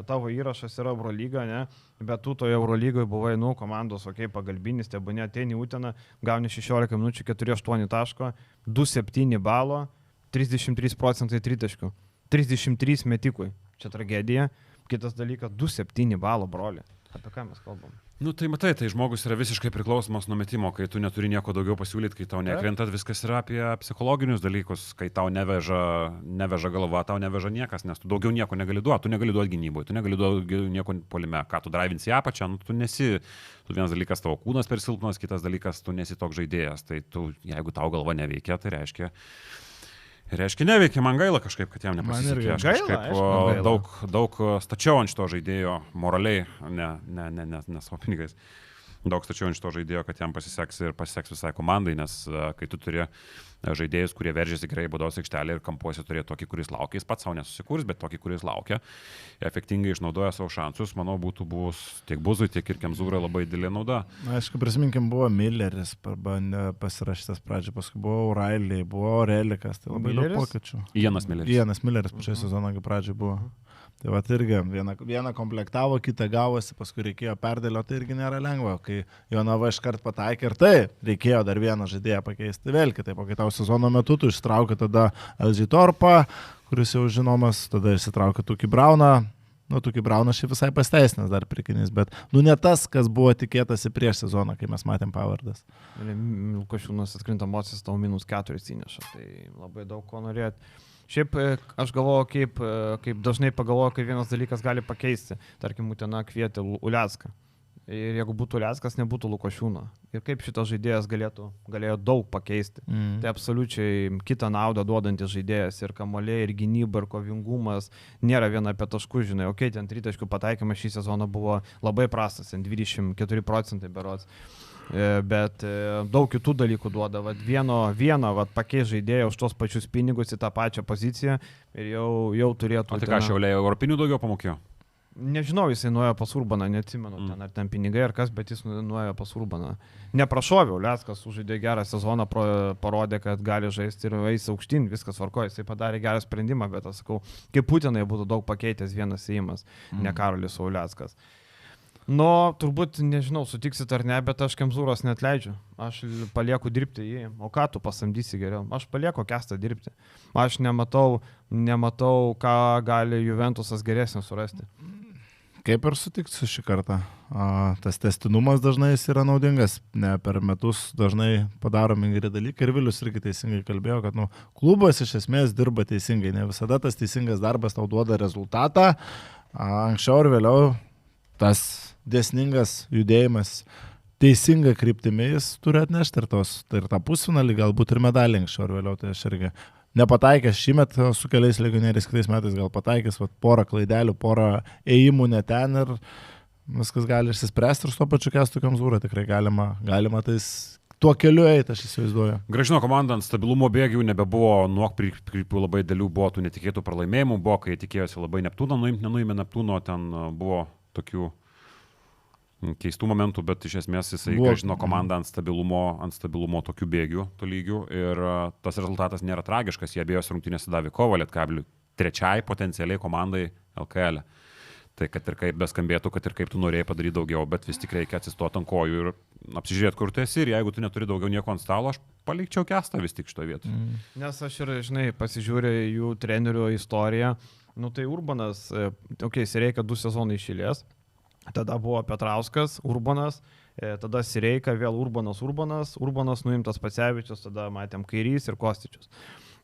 tavo įrašas yra Eurolyga, ne? Bet tu toje Eurolygoje buvai, komandos, pagalbinis, tebūnė ateini Uteną, gauni 16 minučių, 4-8 taško, 2-7 balo, 33% tritaškių, 33 metikui. Čia tragedija. Kitas dalykas, 2-7 balo, broli. Apie ką mes kalbam? Nu tai matai, tai žmogus yra visiškai priklausomas nuo metimo, kai tu neturi nieko daugiau pasiūlyti, kai tau nekrentat, viskas yra apie psichologinius dalykus, kai tau neveža galva, tau neveža niekas, nes tu daugiau nieko negali duoti, tu negali duoti gynyboje, tu negali duoti nieko puolime, ką tu drivinsi į apačią, tu vienas dalykas tavo kūnas per silpnas, kitas dalykas tu nesi toks žaidėjas, tai tu, jeigu tau galva neveikia, tai reiškia neveikia, man gaila kažkaip, kad jam nepasisekė. Aš kažkaip daug stačiau ant šito žaidėjo moraliai, ne savo pinigais. Daug stačiau ant šito žaidėjo, kad jam pasiseks ir pasiseks visai komandai, nes kai tu turi žaidėjus, kurie veržiasi gerai baudos aikštelė ir kampuose turėjo tokį, kuris laukia, jis pats savo nesusikurs, bet tokį, kuris laukia, efektingai išnaudoja savo šansus, manau, būtų buvus tiek Buzui, tiek ir Kemzūrai labai didelė nauda. Aišku, prisiminkim, buvo Milleris, pasirašytas pradžioje, paskui buvo O'Reilly, buvo Relikas, tai labai daug pokyčių. Ianas Milleris pačioje sezono pradžioje buvo. Tai va irgi vieną komplektavo, kitą gavosi, paskui reikėjo perdėlioti, tai irgi nėra lengva, kai Jonava iškart pataikė ir tai reikėjo dar vieną žaidėją pakeisti vėl kitaip, o kai tau sezono metu tu ištraukia tada LG Torpą, kuris jau žinomas, tada išsitraukia Tukį Brauną, Tukį Brauną šiaip visai pasteisnės dar prikinys, bet ne tas, kas buvo tikėtasi prieš sezoną, kai mes matėm pavardas. Lukašiūnas atkrintamosios tau -4 įneša, tai labai daug ko norėt. Šiaip aš galvoju, kaip dažnai pagalvoju, kai vienas dalykas gali pakeisti. Tarkim, Utena kvietė Ulecką. Ir jeigu būtų Uleckas, nebūtų Lukašiūno. Ir kaip šitas žaidėjas galėjo daug pakeisti. Tai absoliučiai kitą naudą duodantis žaidėjas. Ir kamuoliai, ir gynyba, ir kovingumas. Nėra viena apie taškų, žinai. Ten tritaškių pataikymas šį sezoną buvo labai prastas, 24% berods. Bet daug kitų dalykų duoda. Vieną pakeis žaidėją už tos pačius pinigus į tą pačią poziciją ir jau turėtų... O tai ką, Šiauliai europinių daugiau pamokėjo? Nežinau, jisai nuėjo pas Urbaną, neatsimenu, ar ten pinigai ar kas, bet jis nuėjo pas Urbaną. Neprašoviau, Uleckas sužaidė gerą sezoną, parodė, kad gali žaisti ir eis aukštyn, viskas tvarkoja, jisai padarė gerą sprendimą, bet aš sakau, kaip Putinai būtų daug pakeitęs vienas įimas, ne Karolis Uleckas. Turbūt, nežinau, sutiksit ar ne, bet aš Kemzūros neatleidžiu. Aš palieku dirbti jį. O ką tu pasamdysi geriau? Aš palieku Kestą dirbti. Aš nematau, ką gali Juventusas geresnį surasti. Kaip ir sutiksiu šį kartą. Tas tęstinumas dažnai yra naudingas. Ne per metus dažnai padaromi geri dalykai. Ir Vilius irgi teisingai kalbėjo, kad klubas iš esmės dirba teisingai. Ne visada tas teisingas darbas tau duoda rezultatą. Anksčiau ir vėliau tas dėsningas judėjimas teisinga kryptimi jis turi atnešti ir tą pusfinalį, galbūt ir medalį anksčiau ar vėliau. Tai aš irgi nepataikęs šįmet su keliais legionieriais, kitais metais gal pataikęs porą klaidelių, porą ėjimų ne ten ir viskas gali išsispręsti ir su to pačiu Kestu Kemzūra tikrai galima tais tuo keliu eiti, aš įsivaizduoju. Gražino komanda ant stabilumo bėgių nebebuvo, nuokrypių labai dėlių, buvo tų netikėtų pralaimėjimų, buvo, kai tikėjosi labai Neptūną, nenuėmė Neptūno, ten buvo tokių keistų momentų, bet iš esmės jisai gražino komandą ant stabilumo tokių bėgių, tų lygių ir tas rezultatas nėra tragiškas, jie abiejose rungtynėse davė kovą Lietkabliui, trečiai potencialiai komandai LKL. Tai kad ir kaip beskambėtų, kad ir kaip tu norėjai padaryti daugiau, bet vis tik reikia atsistoti ant kojų ir apsižiūrėti, kur tu esi ir jeigu tu neturi daugiau nieko ant stalo, aš palikčiau Kestą vis tik šitoje vietoje. Nes aš ir, pasižiūrėjau jų trenerių istoriją, tai Urbanas, Sireika 2 sezonai išėlės. Tada buvo Petrauskas, Urbanas, tada Sireika, vėl Urbanas nuimtas Pacevičius, tada matėm Kairys ir Kostičius.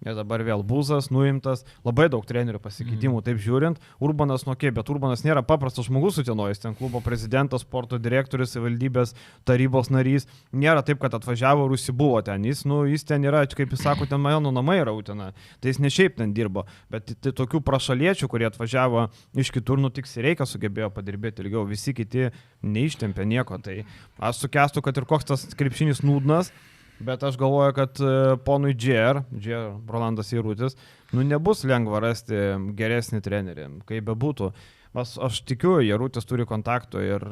Ir dabar vėl Buzas nuimtas, labai daug trenerių pasikeitimų, taip žiūrint. Urbanas bet Urbanas nėra paprastas žmogus Utenojus, ten klubo prezidentas, sporto direktorius, valdybės tarybos narys. Nėra taip, kad atvažiavo ir užsibuvo ten. Jis ten yra, kaip jis sako, ten mano namai yra Utena. Tai jis ne šiaip ten dirbo, bet tokių prašaliečių, kurie atvažiavo iš kitur, tik Sireika sugebėjo padirbėti ilgiau, visi kiti neištempė nieko. Tai aš sukestu, kad ir koks tas krepšinis nūdnas. Bet aš galvoju, kad ponui Rolandas Jeirutis, nebus lengva rasti geresnį trenerį, kaip bebūtų. Aš tikiu, Jeirutis turi kontaktų ir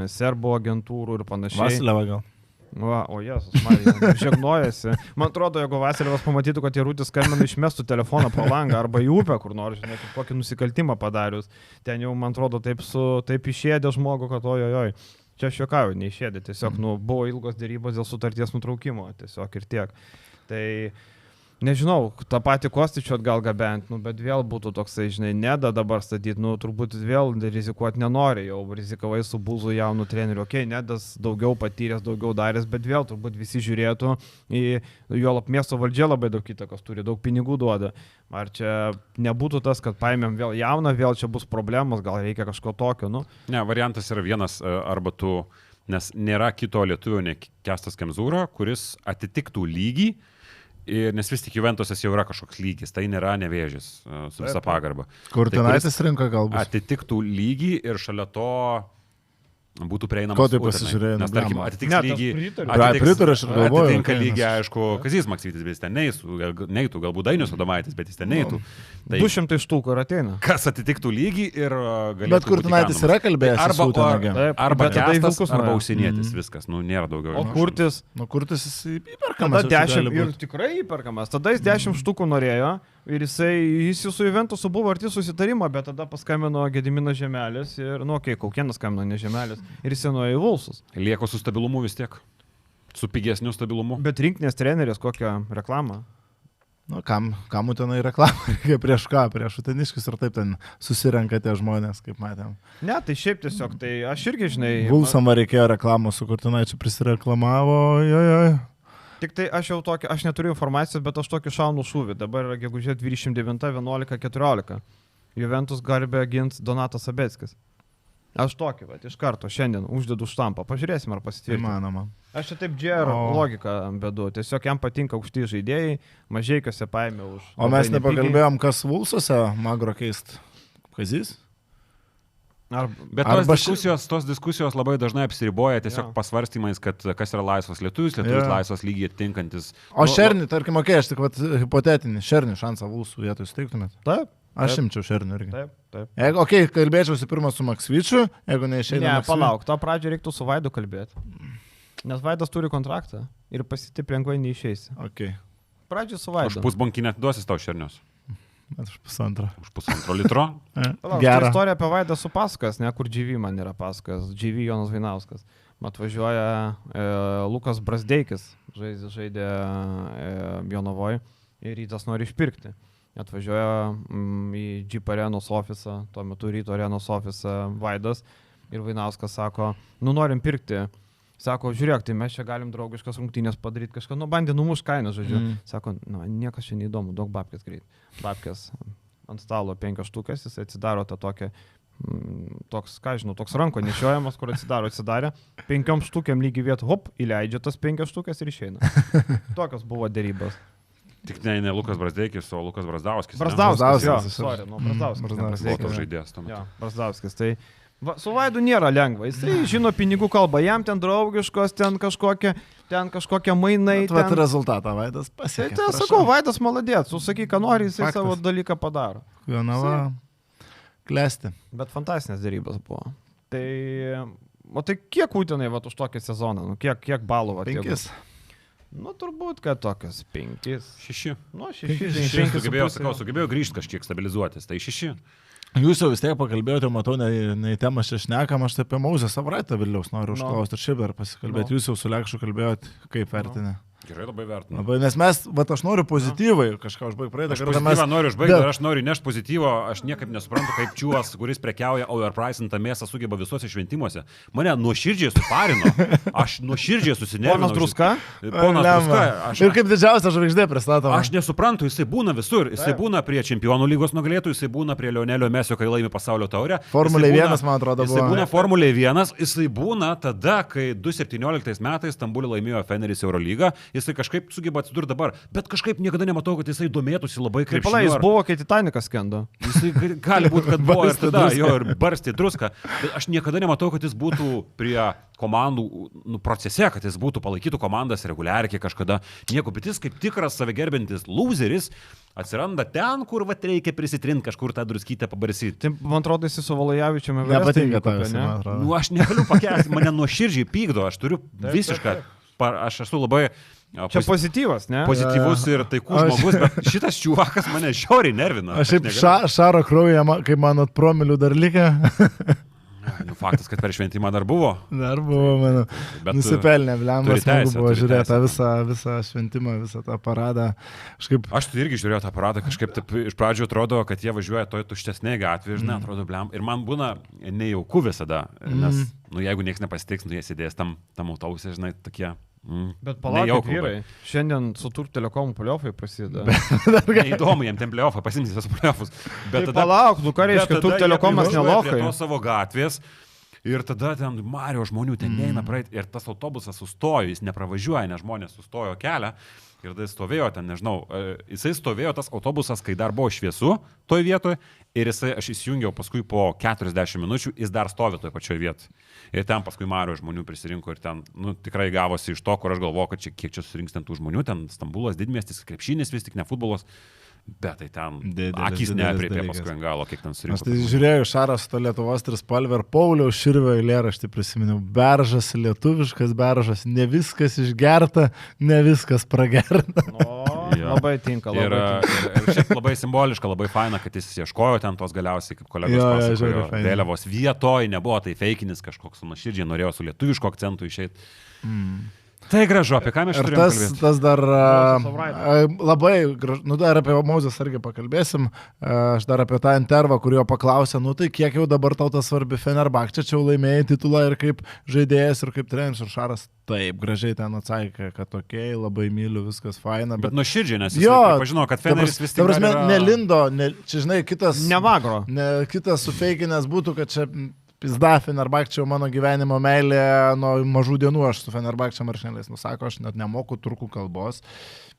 serbų agentūrų ir panašiai. Vasileva gal? Va, o Jėzus, Marija, žegnojasi. Man atrodo, jeigu Vasilievas pamatytų, kad Jarutis skambina, išmestų telefoną pro langą arba į upę, kur nors, žinai, kokį nusikaltimą padarius. Ten jau, man atrodo, taip išėdė žmogų, kad ojojoj. Čia aš juokauju, neišėdė, tiesiog, buvo ilgos dėrybos dėl sutarties nutraukimo, tiesiog ir tiek. Tai... Nežinau, tą patį Kostičių atgal gabent, bet vėl būtų toksai, žinai, Neda dabar statyti, turbūt vėl rizikuoti nenori, jau rizikavai su Bulzu jaunu treneriu, Nedas daugiau patyręs, daugiau daręs, bet vėl turbūt visi žiūrėtų, jo miesto valdžia labai daug įtakos turi, daug pinigų duoda. Ar čia nebūtų tas, kad paėmėm vėl jauną, vėl čia bus problemos, gal reikia kažko tokio, Ne, variantas yra vienas, arba tu, nes nėra kito lietuvio, ne Kestas Kemzūra, kuris atitiktų lygį. Nes vis tik Juventusas jau yra kažkoks lygis, tai nėra Nevėžis su visa pagarba. Kurtinaitis rinka galbūt. Atitiktų lygį ir šalia to būtų prieinamas. Ko tai pasižiūrėjai? Nes tarkim, atitiks lygį. Pritariu, aš ir galvoju. Atitinka lygį, aišku, Kazys Maksvytis, bet jis ten neitų, galbūt Dainius Adomaitis, bet jis ten neitų. Tai 200 štukų ir ateina. Kas atitiktų lygį ir galėtų. Bet Kurtinaitis yra kalbėjęs arba Kestas, arba užsienietis, viskas, nėra daugiau. O Kurtis? Kurtis jis įperkamas. Tada 10 ir tikrai įperkamas. Tada jis 10 štukų norėjo. Ir jis su Juventusu buvo arti susitarimo, bet tada paskambino Gediminas Žemelis ir, Kaukėnas skambino, ne Žemelis, ir jis nuėjo į Vulsus. Lieko su stabilumu vis tiek. Su pigesniu stabilumu. Bet rinktinės treneris kokią reklamą? Kam tenai reklamą? Prieš ką? Prieš Uteniškius ir taip ten susirenka tie žmonės, kaip matėm. Ne, tai šiaip tiesiog, tai aš irgi, žinai... Vulsam reikėjo reklamą, su Kurtinaičiu prisireklamavo, jojoj. Tik tai aš neturiu informacijos, bet aš tokį šaunų šūvį. Dabar yra gegužė 29, 11, 14. Juventus garbė ginti Donatas Sabeckis. Aš tokį, iš karto šiandien uždedu štampą. Pažiūrėsim, ar pasitvirtina. Įmanoma. Aš čia taip logiką bedu. Tiesiog jam patinka aukšti žaidėjai, Mažeikiuose paėmė už... O mes nepakalbėjom, kas Vulsuose Magro keist. Kazys? Bet tos diskusijos labai dažnai apsiriboja tiesiog pasvarstymais, kad kas yra laisvas lietuvis laisvas lygiai tinkantis. O Šernį, tarkim, aš tik hipotetinį Šernį šansą Vulsų vietoj suteiktumėt? Taip. Aš imčiau Šernį irgi. Taip. Jeigu, kalbėčiausi pirmą su Maksvyčiu, jeigu neišeina. Ne, palauk, to pradžio reiktų su Vaidu kalbėti. Nes Vaidas turi kontraktą ir pasitip lengvai neišeisi. Pradžio su Vaidu. Už pusbankinę duosis tau Šernius. Už pusantro. Už pusantro litro. Gerą istoriją apie Vaidą su pasakas, kur GV man yra pasakas. GV Jonas Vainauskas. Atvažiuoja Lukas Brasdeikis, žaidė Jonavoje ir Rytas nori išpirkti. Atvažiuoja į Jeep Arenos ofisą, tuo metu Ryto Arenos ofisą Vaidas ir Vainauskas sako, norim pirkti. Sako, žiūrėk, tai mes čia galim draugiškas rungtynės padaryti kažką, bandė numuš kainą, žodžiu. Sako, niekas čia neįdomu, daug babkės greit. Babkės ant stalo 5 štukas, jis atsidaro tą tokią, toks ranko nešiojamas, kur atsidarė, 5 štukiam lygiai vietą, hop, įleidžia tas 5 štukas ir išeina. Tokios buvo dėrybos. Tik ne Lukas Brasdeikis, o Lukas Brazdauskis. Brazdauskis. Brazdauskis. Tai su Vaidu nėra lengva, jis žino pinigų kalbą, jam ten draugiškos, ten kažkokie mainai. Bet rezultatą Vaidas pasiekė. Tai sakau, Vaidas maladėt, susakyk, ką nori, jisai savo dalyką padaro. Jonava klesti. Bet fantastinis dėrybas buvo. Tai kiek Utenai už tokį sezoną, kiek balų? 5. Turbūt, kad tokias 5. 6. 6. Sugebėjau grįžti kažkiek stabilizuotis, tai 6. Jūs jau vis tiek pakalbėjote, matau, ne į temą čia šnekam, aš apie Mauzę Savraitą Vilniaus noriu užklausti ir šiaip dar pasikalbėti. Jūs jau su Lekšu kalbėjote, kaip vertinė. Gerai, labai vertinu. Nes aš noriu pozityvai kažką užbaigti praeitą kartą. Pozityvą noriu užbaigti, aš noriu nešti pozityvo, aš niekaip nesuprantu, kaip Čiuas, kuris prekiauja overpricintą mėsą, sugeba visuose šventimuose. Mane nuoširdžiai suparino, aš nuoširdžiai susinervinau. Ponas Druska? Ponas Druska. Ir kaip didžiausia žvaigždė pristatoma. Aš nesuprantu, jisai būna visur, jisai būna prie Čempionų lygos nugalėtojų, jisai būna prie Lionelio Mesio, kai laimi pasaulio taurę. Formulė 1, man atrodo, buvo. Jisai būna Formulė 1, jisai būna tada, kai 2017 metais Stambulį laimėjo Feneris Eurolygą, jisai kažkaip sugeba atsidurti dabar, bet kažkaip niekada nematau, kad jisai domėtųsi labai krepšiniu. Taip, jis buvo, kai Titanikas skendo. Jisai gali būti, kad buvo ir tada, ir barstė druską, bet aš niekada nematau, kad jis būtų prie komandų procese, kad jis būtų palaikytų komandas reguliariai kažkada. Nieko, bet jis kaip tikras savigerbintis loseris atsiranda ten, kur reikia prisitrinti kažkur tą druskytę pabarsyti. Taip, man atrodo, jis su Valajavičiumi nepatinka tavęs, ne? Aš negaliu pakęsti, mane nuoširdžiai pykdo, aš turiu visišką aš esu labai Čia pozityvas, ne? pozityvus ir taikus žmogus, bet šitas čiuvakas mane žiauriai nervina. Aš šiaip šaro kraują, kai man at promilių dar likę. Nu, faktas, kad per šventimą dar buvo. Dar buvo, manau. Nusipelnė, blemba, smagu buvo žiūrėti tą visą šventimą, visą tą paradą. Aš tai irgi žiūrėjau tą paradą, kažkaip taip, iš pradžių atrodo, kad jie važiuoja toj tuštesnė gatvė, žinai, atrodo, blemba. Ir man būna nejauku visada, nes, jeigu niekas nepasitiks, jie sėdės tam autobuse, žinai, tokie. Bet palauk, vyrai. Šiandien su Turk Telekom pliofai prasideda. Neįdomu, jiem ten pliofai, pasimtis tos pliofus. Bet tai palauk, nu ką reiškia, Turk Telekomas nelokai. Prie to savo gatvės ir tada ten Mario žmonių ten neina praeit ir tas autobusas sustojo, jis nepravažiuoja, nes žmonės sustojo kelią. Ir tai stovėjo ten, nežinau, jisai stovėjo tas autobusas, kai dar buvo šviesu toj vietoje ir aš įsijungiau paskui po 40 minučių, jis dar stovi toj pačioj vietoje. Ir ten paskui Mario žmonių prisirinko ir ten, tikrai gavosi iš to, kur aš galvoju, kad kiek čia surinks ten tų žmonių, ten Stambulas, didmiestis, krepšinis vis tik, ne futbolas. Bet tai ten akis neaprėpė paskui ant galo, kiek ten surinko. Aš tai žiūrėjau Šaras to Lietuvos trispalvę ir Pauliaus Širvio eilėraštį prisiminiau. Beržas, lietuviškas beržas, ne viskas išgerta, ne viskas pragerta. Labai tinka, labai tinka. Ir šiaip labai simboliška, labai faina, kad jis ieškojo ten tos galiausiai, kaip kolegos pasakojo, vėliavos vietoj, nebuvo tai feikinis kažkoks nuoširdžiai, norėjo su lietuvišku akcentu išeiti. Tai gražu, apie ką mes šiandien kalbėsim. Tas dar labai gražu, dar apie Mozės irgi pakalbėsim, aš dar apie tą intervą, kurio paklausė, tai kiek jau dabar tau tas svarbi Fenerbahčė, čia jau laimėjai titulą ir kaip žaidėjas ir kaip treneris, ir Šaras taip gražiai ten atsakė, kad okei, labai myliu, viskas faina. Bet nuoširdžiai, nes jis pripažino, kad Feneris vis tik yra... Nelindo, čia žinai, kitas... Nevagro. Kitas sufeikinės būtų, kad čia... Pizda, Fenerbahčė jau mano gyvenimo meilė, nuo mažų dienų aš su Fenerbahčė maršinėliais, nusako, aš net nemoku turkų kalbos,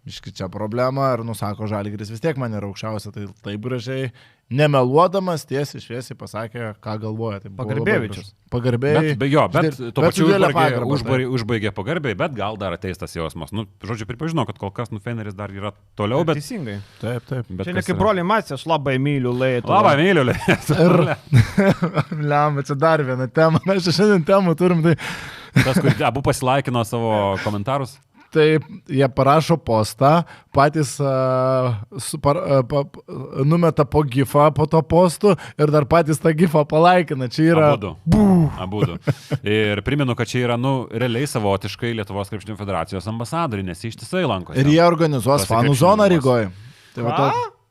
iški čia problema, ir nusako, Žalgiris vis tiek man yra aukščiausia, tai taip gražiai, nemeluodamas, tiesiai šviesiai pasakė, ką galvoja. Tai Pagarbėvičius. Pagarbėjai. Bet tuo pačiu užbaigė pagarbiai, bet gal dar ateis tas jausmas. Žodžiu, pripažino, kad kol kas Feneris dar yra toliau, bet... Teisingai. Taip. Čia ne kaip broliai Macė, aš labai myliu Lietuvą. Labai myliu Lietuvą. Lemba, čia dar viena tema, mes šiandien temų turim, tai... Tas, kur abu pasilaikino savo komentarus. Taip, jie parašo postą, patys numeta po gifą po to postų ir dar patys tą gifą palaikina. Čia yra... Abudu. Ir primenu, kad čia yra, realiai savotiškai Lietuvos krepšinio federacijos ambasadoriai, nes ištisai lankosi. Ir jie organizuos fanų zoną Rygoje.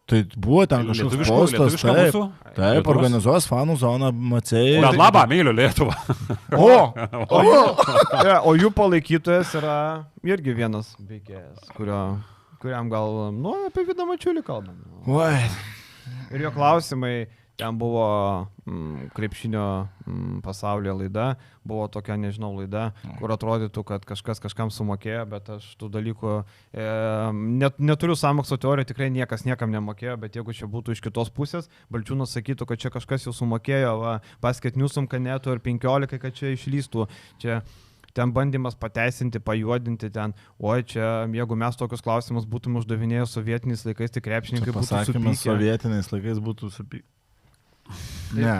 Tai buvo ten kažkoks postas, taip, organizuos fanų zoną, Macei. Bet labą, myliu Lietuvą. O jų palaikytojas yra irgi vienas veikėjas, kuriam gal, apie Vidą Mačiulį kalbam. Ir jo klausimai, ten buvo krepšinio pasaulyje laida, buvo tokia, nežinau, laida, kur atrodytų, kad kažkas kažkam sumokėjo, bet aš tų dalykų neturiu sąmokslo teorijų, tikrai niekas niekam nemokėjo, bet jeigu čia būtų iš kitos pusės, Balčiūnas sakytų, kad čia kažkas jau sumokėjo, Basket News'um kanetų ir 15, kad čia išlystų, čia ten bandymas pateisinti, pajuodinti ten, čia, jeigu mes tokius klausimus būtume uždavinėję sovietiniais laikais, tai krepšininkai būtų supykę. Pasakymas sovietiniais laikais būtų supykę.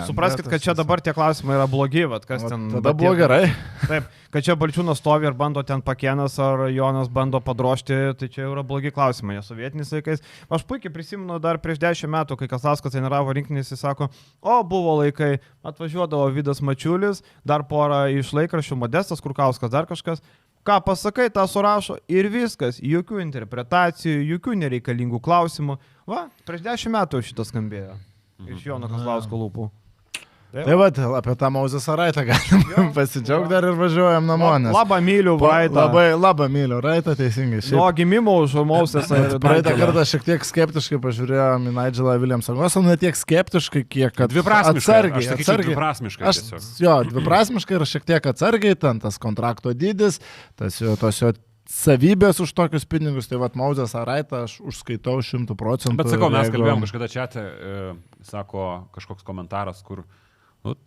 Supraskit, kad čia dabar tie klausimai yra blogi, kas ten... Tada buvo gerai. Taip, kad čia Balčiūnas stovi ir bando ten Pakėnas ar Jonas bando padrošti, tai čia yra blogi klausimai, nes sovietiniais laikais. Aš puikiai prisimenu dar prieš 10 metų, kai Kazlauskas treniravo rinktinės, jis sako, buvo laikai, atvažiuodavo Vidas Mačiulis, dar porą iš laikraščių, Modestas Kurkauskas, dar kažkas. Ką pasakai, tą surašo ir viskas, jokių interpretacijų, jokių nereikalingų klausimų. Prieš 10 metų šitas skambėjo. Iš Jono Kazlausko lūpų. Tai apie tą Mozės Raitą galim pasidžiaugti dar ir važiuojam namo. Labą myliu Raitą. Labai myliu Raitą, teisingai. Nuo gimimo už Mozės Raitą. Praeitą kartą šiek tiek skeptiškai pažiūrėjom į Nigelą Williamsą, ne tiek skeptiškai, kiek kad atsargiai. Dviprasmiškai. Dviprasmiškai ir šiek tiek atsargiai, ten tas kontrakto dydis, tos jo savybės už tokius pinigus, tai Mozės Raitą aš užskaitau 100%. Bet sakau, mes kalbėjom kažkada čia, sako kažkoks komentaras, kur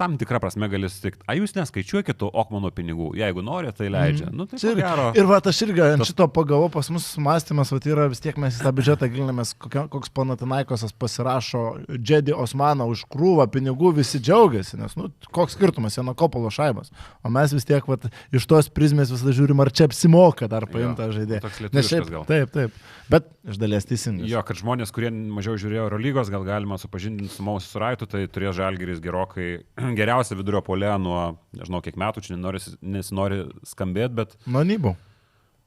Tam tikrą prasme gali sutikti. A jūs neskaičiuokit tų Okmano pinigų, jeigu nori, tai leidžia. Tai ir, gero. ir va, aš irgi ant šito pagavau, pas mus mąstymas, va, yra vis tiek mes į tą biudžetą gilinamės, koks Panathinaikosas pasirašo Džedį Osmaną už krūvą pinigų, visi džiaugiasi, nes, koks skirtumas, Jano Kopolo šaibas. O mes vis tiek, va, iš tos prizmės visada žiūrim, ar čia apsimoka dar paimtą žaidėją. Toks lietuviškas gal. Taip. Bet iš dalies teisingas. Jo, kad žmonės, kurie mažiau žiūrėjo Eurolygos, gal galima supažindinti su Mausiu Raitu, tai turės Žalgiris gerokai geriausia vidurio puolė nuo, nežinau, kiek metų, čia nesinori skambėti, bet... Nuo Nybau.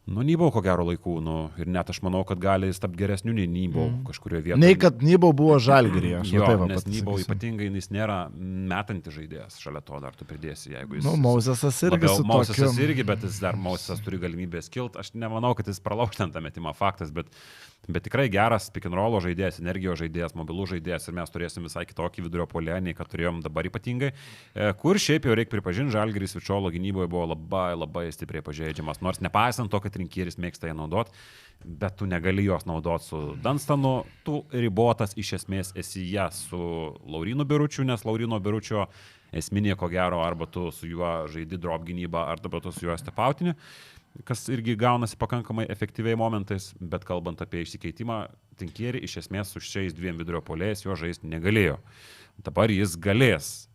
Nu, Nybau ko gero laikų, ir net aš manau, kad gali jis tapti geresniu nei Nybau kažkurioje vietoje. Nei kad Nybau buvo Žalgiryje. Jo, nes Nybau ypatingai jis nėra metantis žaidėjas, šalia to dar tu pridėsi, jeigu jis... Mausesas irgi su tokiu. Mausesas irgi, bet jis dar Mausesas turi galimybę skilt. Aš nemanau, kad jis pralauš ten tą metimą, faktas, bet tikrai geras pick and rollo žaidėjas, energijos žaidėjas, mobilų žaidėjas ir mes turėsim visai kitokį vidurio puolę, nei kad turėjom dabar ypatingai, kur šiaip jau reikia pripažinti, Žalgiris Vičiolo gynyboje buvo labai stipriai pažeidžiamas, nors nepaisant to, kad Rinkieris mėgsta ją naudoti, bet tu negali jos naudoti su Dunstanu, tu ribotas iš esmės esi ją su Laurinu Biručiu, nes Laurino Biručio esminė ko gero, arba tu su juo žaidi drop gynybą, arba tu su juo stepautinį, kas irgi gaunasi pakankamai efektyviai momentais, bet kalbant apie išsikeitimą, Trinkieri iš esmės su šiais dviem vidurio puolėjais jo žaisti negalėjo. Dabar jis galės,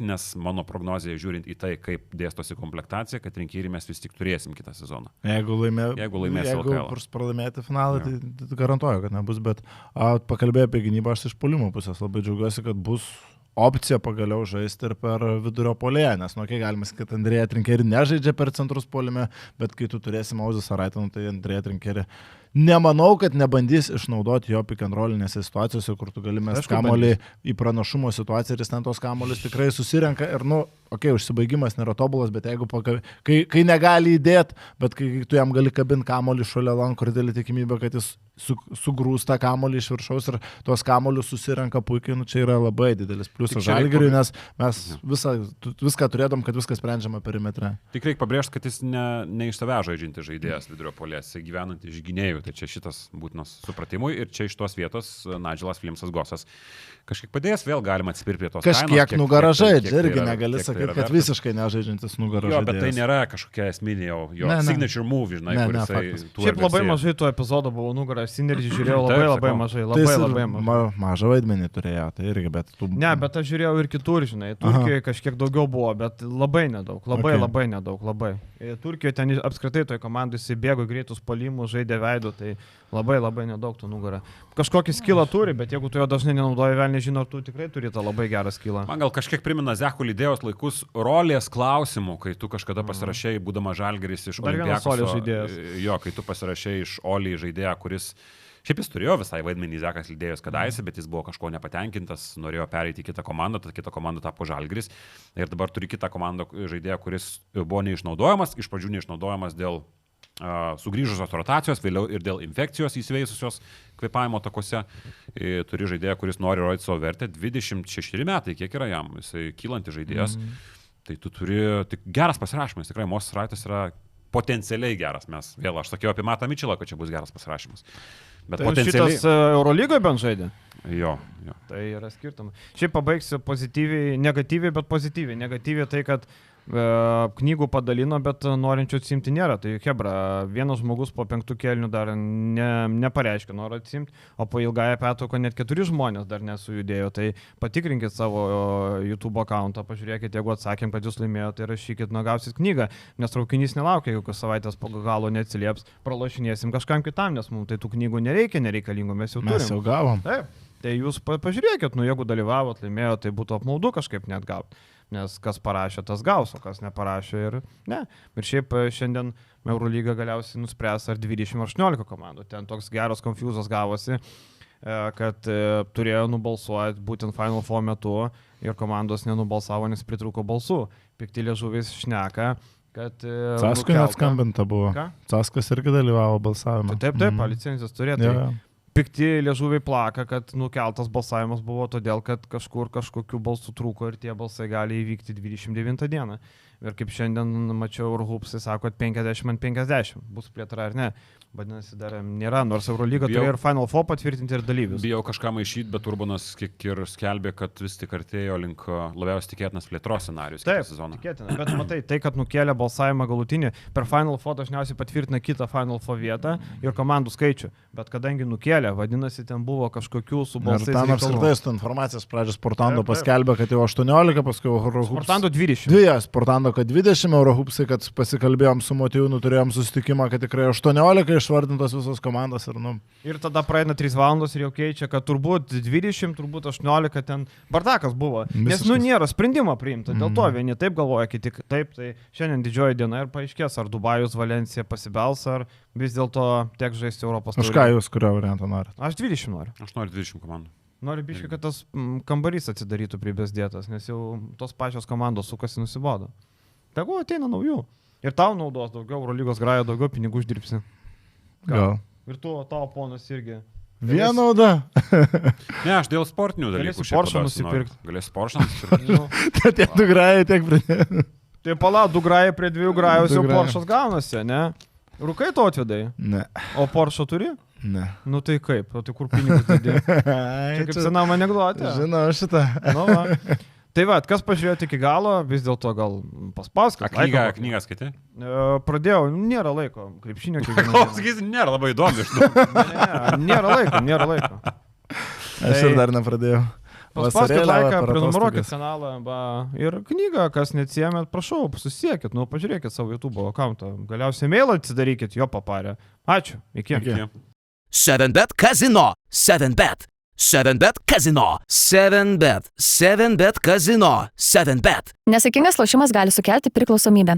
nes mano prognozija žiūrint į tai, kaip dėstosi komplektacija, kad Trinkieri mes vis tik turėsim kitą sezoną. Jeigu pralaimėti finalą, tai garantuoju, kad nebus, bet pakalbėjau apie gynybą, aš iš puolimo pusės labai džiaugiuosi, kad bus opcija pagaliau žaisti ir per vidurio puolėją, nes galima sakyti, kad Andrėja Trinkieri nežaidžia per centrus puolime, bet kai tu turėsi Mauzesą Raitą, tai Andrėja Trinkieri nemanau, kad nebandys išnaudoti jo pick and rollinėse situacijose, kur tu gali mesti kamuolį į pranašumo situaciją ir jis ten tos kamuolius tikrai susirenka ir, užsibaigimas nėra tobulas, bet jeigu kai negali įdėti, bet kai tu jam gali kabinti kamuolį šalia lanko ir dėlį tikimybę, kad jis sugrūsta kamuolį iš viršaus ir tos kamuolius susirenka puikiai, čia yra labai didelis pliusas Žalgiriui, nes mes viską turėdom, kad viskas sprendžiama perimetre. Tik reikia pabrėžti, kad jis ne iš savęs žaidžiantis žaidėjas vidurio puolės, gyvenant iš gynėjų, tai čia šitas būtinas supratimui ir čia iš tos vietos Nigelas Williamsas Gosas kažkiek padėjęs, vėl galima atsipirkti prie tos kainos. Kažkiek nugarą žaidžia, irgi negali sakyti, kad visiškai nežaidžiantis nugarą žaidėjas. Jo, bet tai nėra kažkokia esminė jo signature move, žinai, kuris... Šiaip labai mažai to epizodo buvo nugarą, Sinergy žiūrėjau labai mažai, labai mažai. Mažą vaidmenį turėjo, tai irgi, bet tu... Ne, bet aš žiūrėjau ir kitur, žinai, Turkijoje kažkiek daugiau buvo, bet labai nedaug, labai nedaug. Turkijoje ten apskritai toje komandai jis bėgo greitus puolimus, žaidė veidu, tai labai nedaug to nugarą. Kažkokį skillą turi, bet jeigu tu jo dažnai nenaudoji, vėl nežinau, ar tu tikrai turi tą labai gerą skillą. Man gal kažkiek primena Zeko Lidėjos laikus rolės klausimų, kai tu kažkada pasirašei, būdama Žalgiris iš Olympiakoso. Jo, kai tu pasirašei iš Olį žaidėją, kuris... Šiaip jis turėjo visai vaidmenį Zekas Lidėjos kadaise, bet jis buvo kažko nepatenkintas, norėjo pereiti į kitą komandą, tad kita komanda tapo Žalgiris. Ir dabar turi kitą komandą žaidėją, kuris buvo neišnaudojamas, iš pradžių neišnaudojamas dėl sugrįžusios rotacijos, vėliau ir dėl infekcijos įsiveisusios kvėpavimo takuose. Turi žaidėją, kuris nori rodyti savo vertę, 26 metai, kiek yra jam, jisai kylantis žaidėjas. Tai tu turi tik geras pasirašymas, tikrai Moses Raitas yra potencialiai geras. Aš sakiau apie Matą Mičelą, kad čia bus geras pasirašymas. Bet tai šitas Eurolygoje bent žaidė? Jo. Tai yra skirtumai. Šiaip pabaigsiu pozityviai, negatyviai, bet pozityviai. Negatyviai tai, kad knygų padalino, bet norinčių atsimti nėra. Tai hebra, vienas žmogus po 5 kėlinių dar nepareiškė norą atsimti, o po ilgąją pertrauką net 4 žmonės dar nesujudėjo. Tai patikrinkit savo YouTube accountą, pažiūrėkit, jeigu atsakėm, kad jūs laimėjote, tai rašykit, gausit knygą, nes traukinys nelaukia, jeigu savaitės po galo neatsilieps, pralošinėsim kažkam kitam, nes mums tai tų knygų nereikalingų, mes jau turim. Mes jau gavom. Taip. Tai jūs pažiūrėkit, jeigu dalyvavot, laimėjot, tai būtų apmaudu kažkaip net gauti. Nes kas parašė, tas gaus, o kas neparašė ir ne. Ir šiaip šiandien Eurolyga galiausiai nuspręs ar 20 ar 18 komandų. Ten toks geras konfuzas gavosi, kad turėjo nubalsuoti būtent Final Four metu ir komandos nenubalsavo, nes pritrūko balsų. Pikti liežuviais šneka, kad... Caskui net skambinta buvo. Ką? Caskas irgi dalyvavo balsavime. Taip, licenzijas turėtų. Ja. pikti liežuviai plaka, kad nukeltas balsavimas buvo todėl, kad kažkokių balsų trūko ir tie balsai gali įvykti 29 dieną. Ir kaip šiandien mačiau, Urhupsai sako, kad 50-50 bus plėtra ar ne. Vadinasi, dar nėra, nors Eurolyga turėjo ir Final Four patvirtinti ir dalyvius. Bijau kažką maišyti, bet Urbanas kiek ir skelbė, kad vis tik artėjo link labiausiai tikėtinas plėtros scenarius kitą sezoną. Tikėtina, bet matai, tai, kad nukėlė balsavimą galutinį, per Final Four dažniausiai patvirtina kitą Final Four vietą ir komandų skaičių, bet kadangi nukėlė, vadinasi, ten buvo kažkokių su balsais. Ir ten apskritai su informacijos pradžios Sportando paskelbė, kad jau 18, paskui Eurohupsai. Sportando 20. Dviejas, Sportando, kad 20, Eurohupsai, kad pasikalbėjom su Motiejūnu, turėjom susitikimą, kad tikrai 18 išvardintos visos komandos ir tada praeina 3 valandos ir jau keičia, kad turbūt 20, turbūt 18 ten bardakas buvo. Nes nėra sprendimo priimta, dėl to vieni taip galvoja, kiti taip, tai šiandien didžioji diena ir paaiškės, ar Dubajus, Valencija pasibels, ar vis dėlto tiek žaisti Europos taurę. Aš ką jūs, kurio variantą norite? Aš 20 noriu. Aš noriu 20 komandų. Noriu biškai, kad tas kambarys atsidarytų prie besdėtas, nes jau tos pačios komandos sukasi nusibodo. Tegu ateina naujų. Ir tau naudos daugiau, Eurolygos grajo daugiau pinigų uždirbsi. Gal. Ir tu, tavo ponas irgi. Vienauda. Ne, aš dėl sportinių dalykų. Galėsi Porsche nusipirkti. Galėsi Porsche nusipirkti. Tiek du grajai, tiek pridė. Tai pala, 2 grajai prie 2 grajus jau Porsche'as gaunasi, ne? Rūkai to atvedai? Ne. O Porsche turi? Ne. Nu tai kaip? O tai kur pinigus didė? Čia kaip senam anekdotė. Žinau šitą. Nu, va. Tai va, kas pažiūrėjo iki galo, vis dėlto gal paspaskit. Knygą skaitai? Pradėjau, nėra laiko. Krepšinio kiekvieną. Sakysi, nėra labai įdomu iš to. Nėra laiko. Aš ir dar nepradėjau. Paspaskit laiką, prenumeruokit kanalą ir knygą, kas neatsijėmėt, prašau, susiekit, pažiūrėkit savo YouTube accountą. Galiausiai mailą atsidarykit, jo paparę. Ačiū, iki. 7bet Casino, 7bet. 7bet Casino, 7bet, 7bet Casino, 7bet. Nesaikingas lošimas gali sukelti priklausomybę.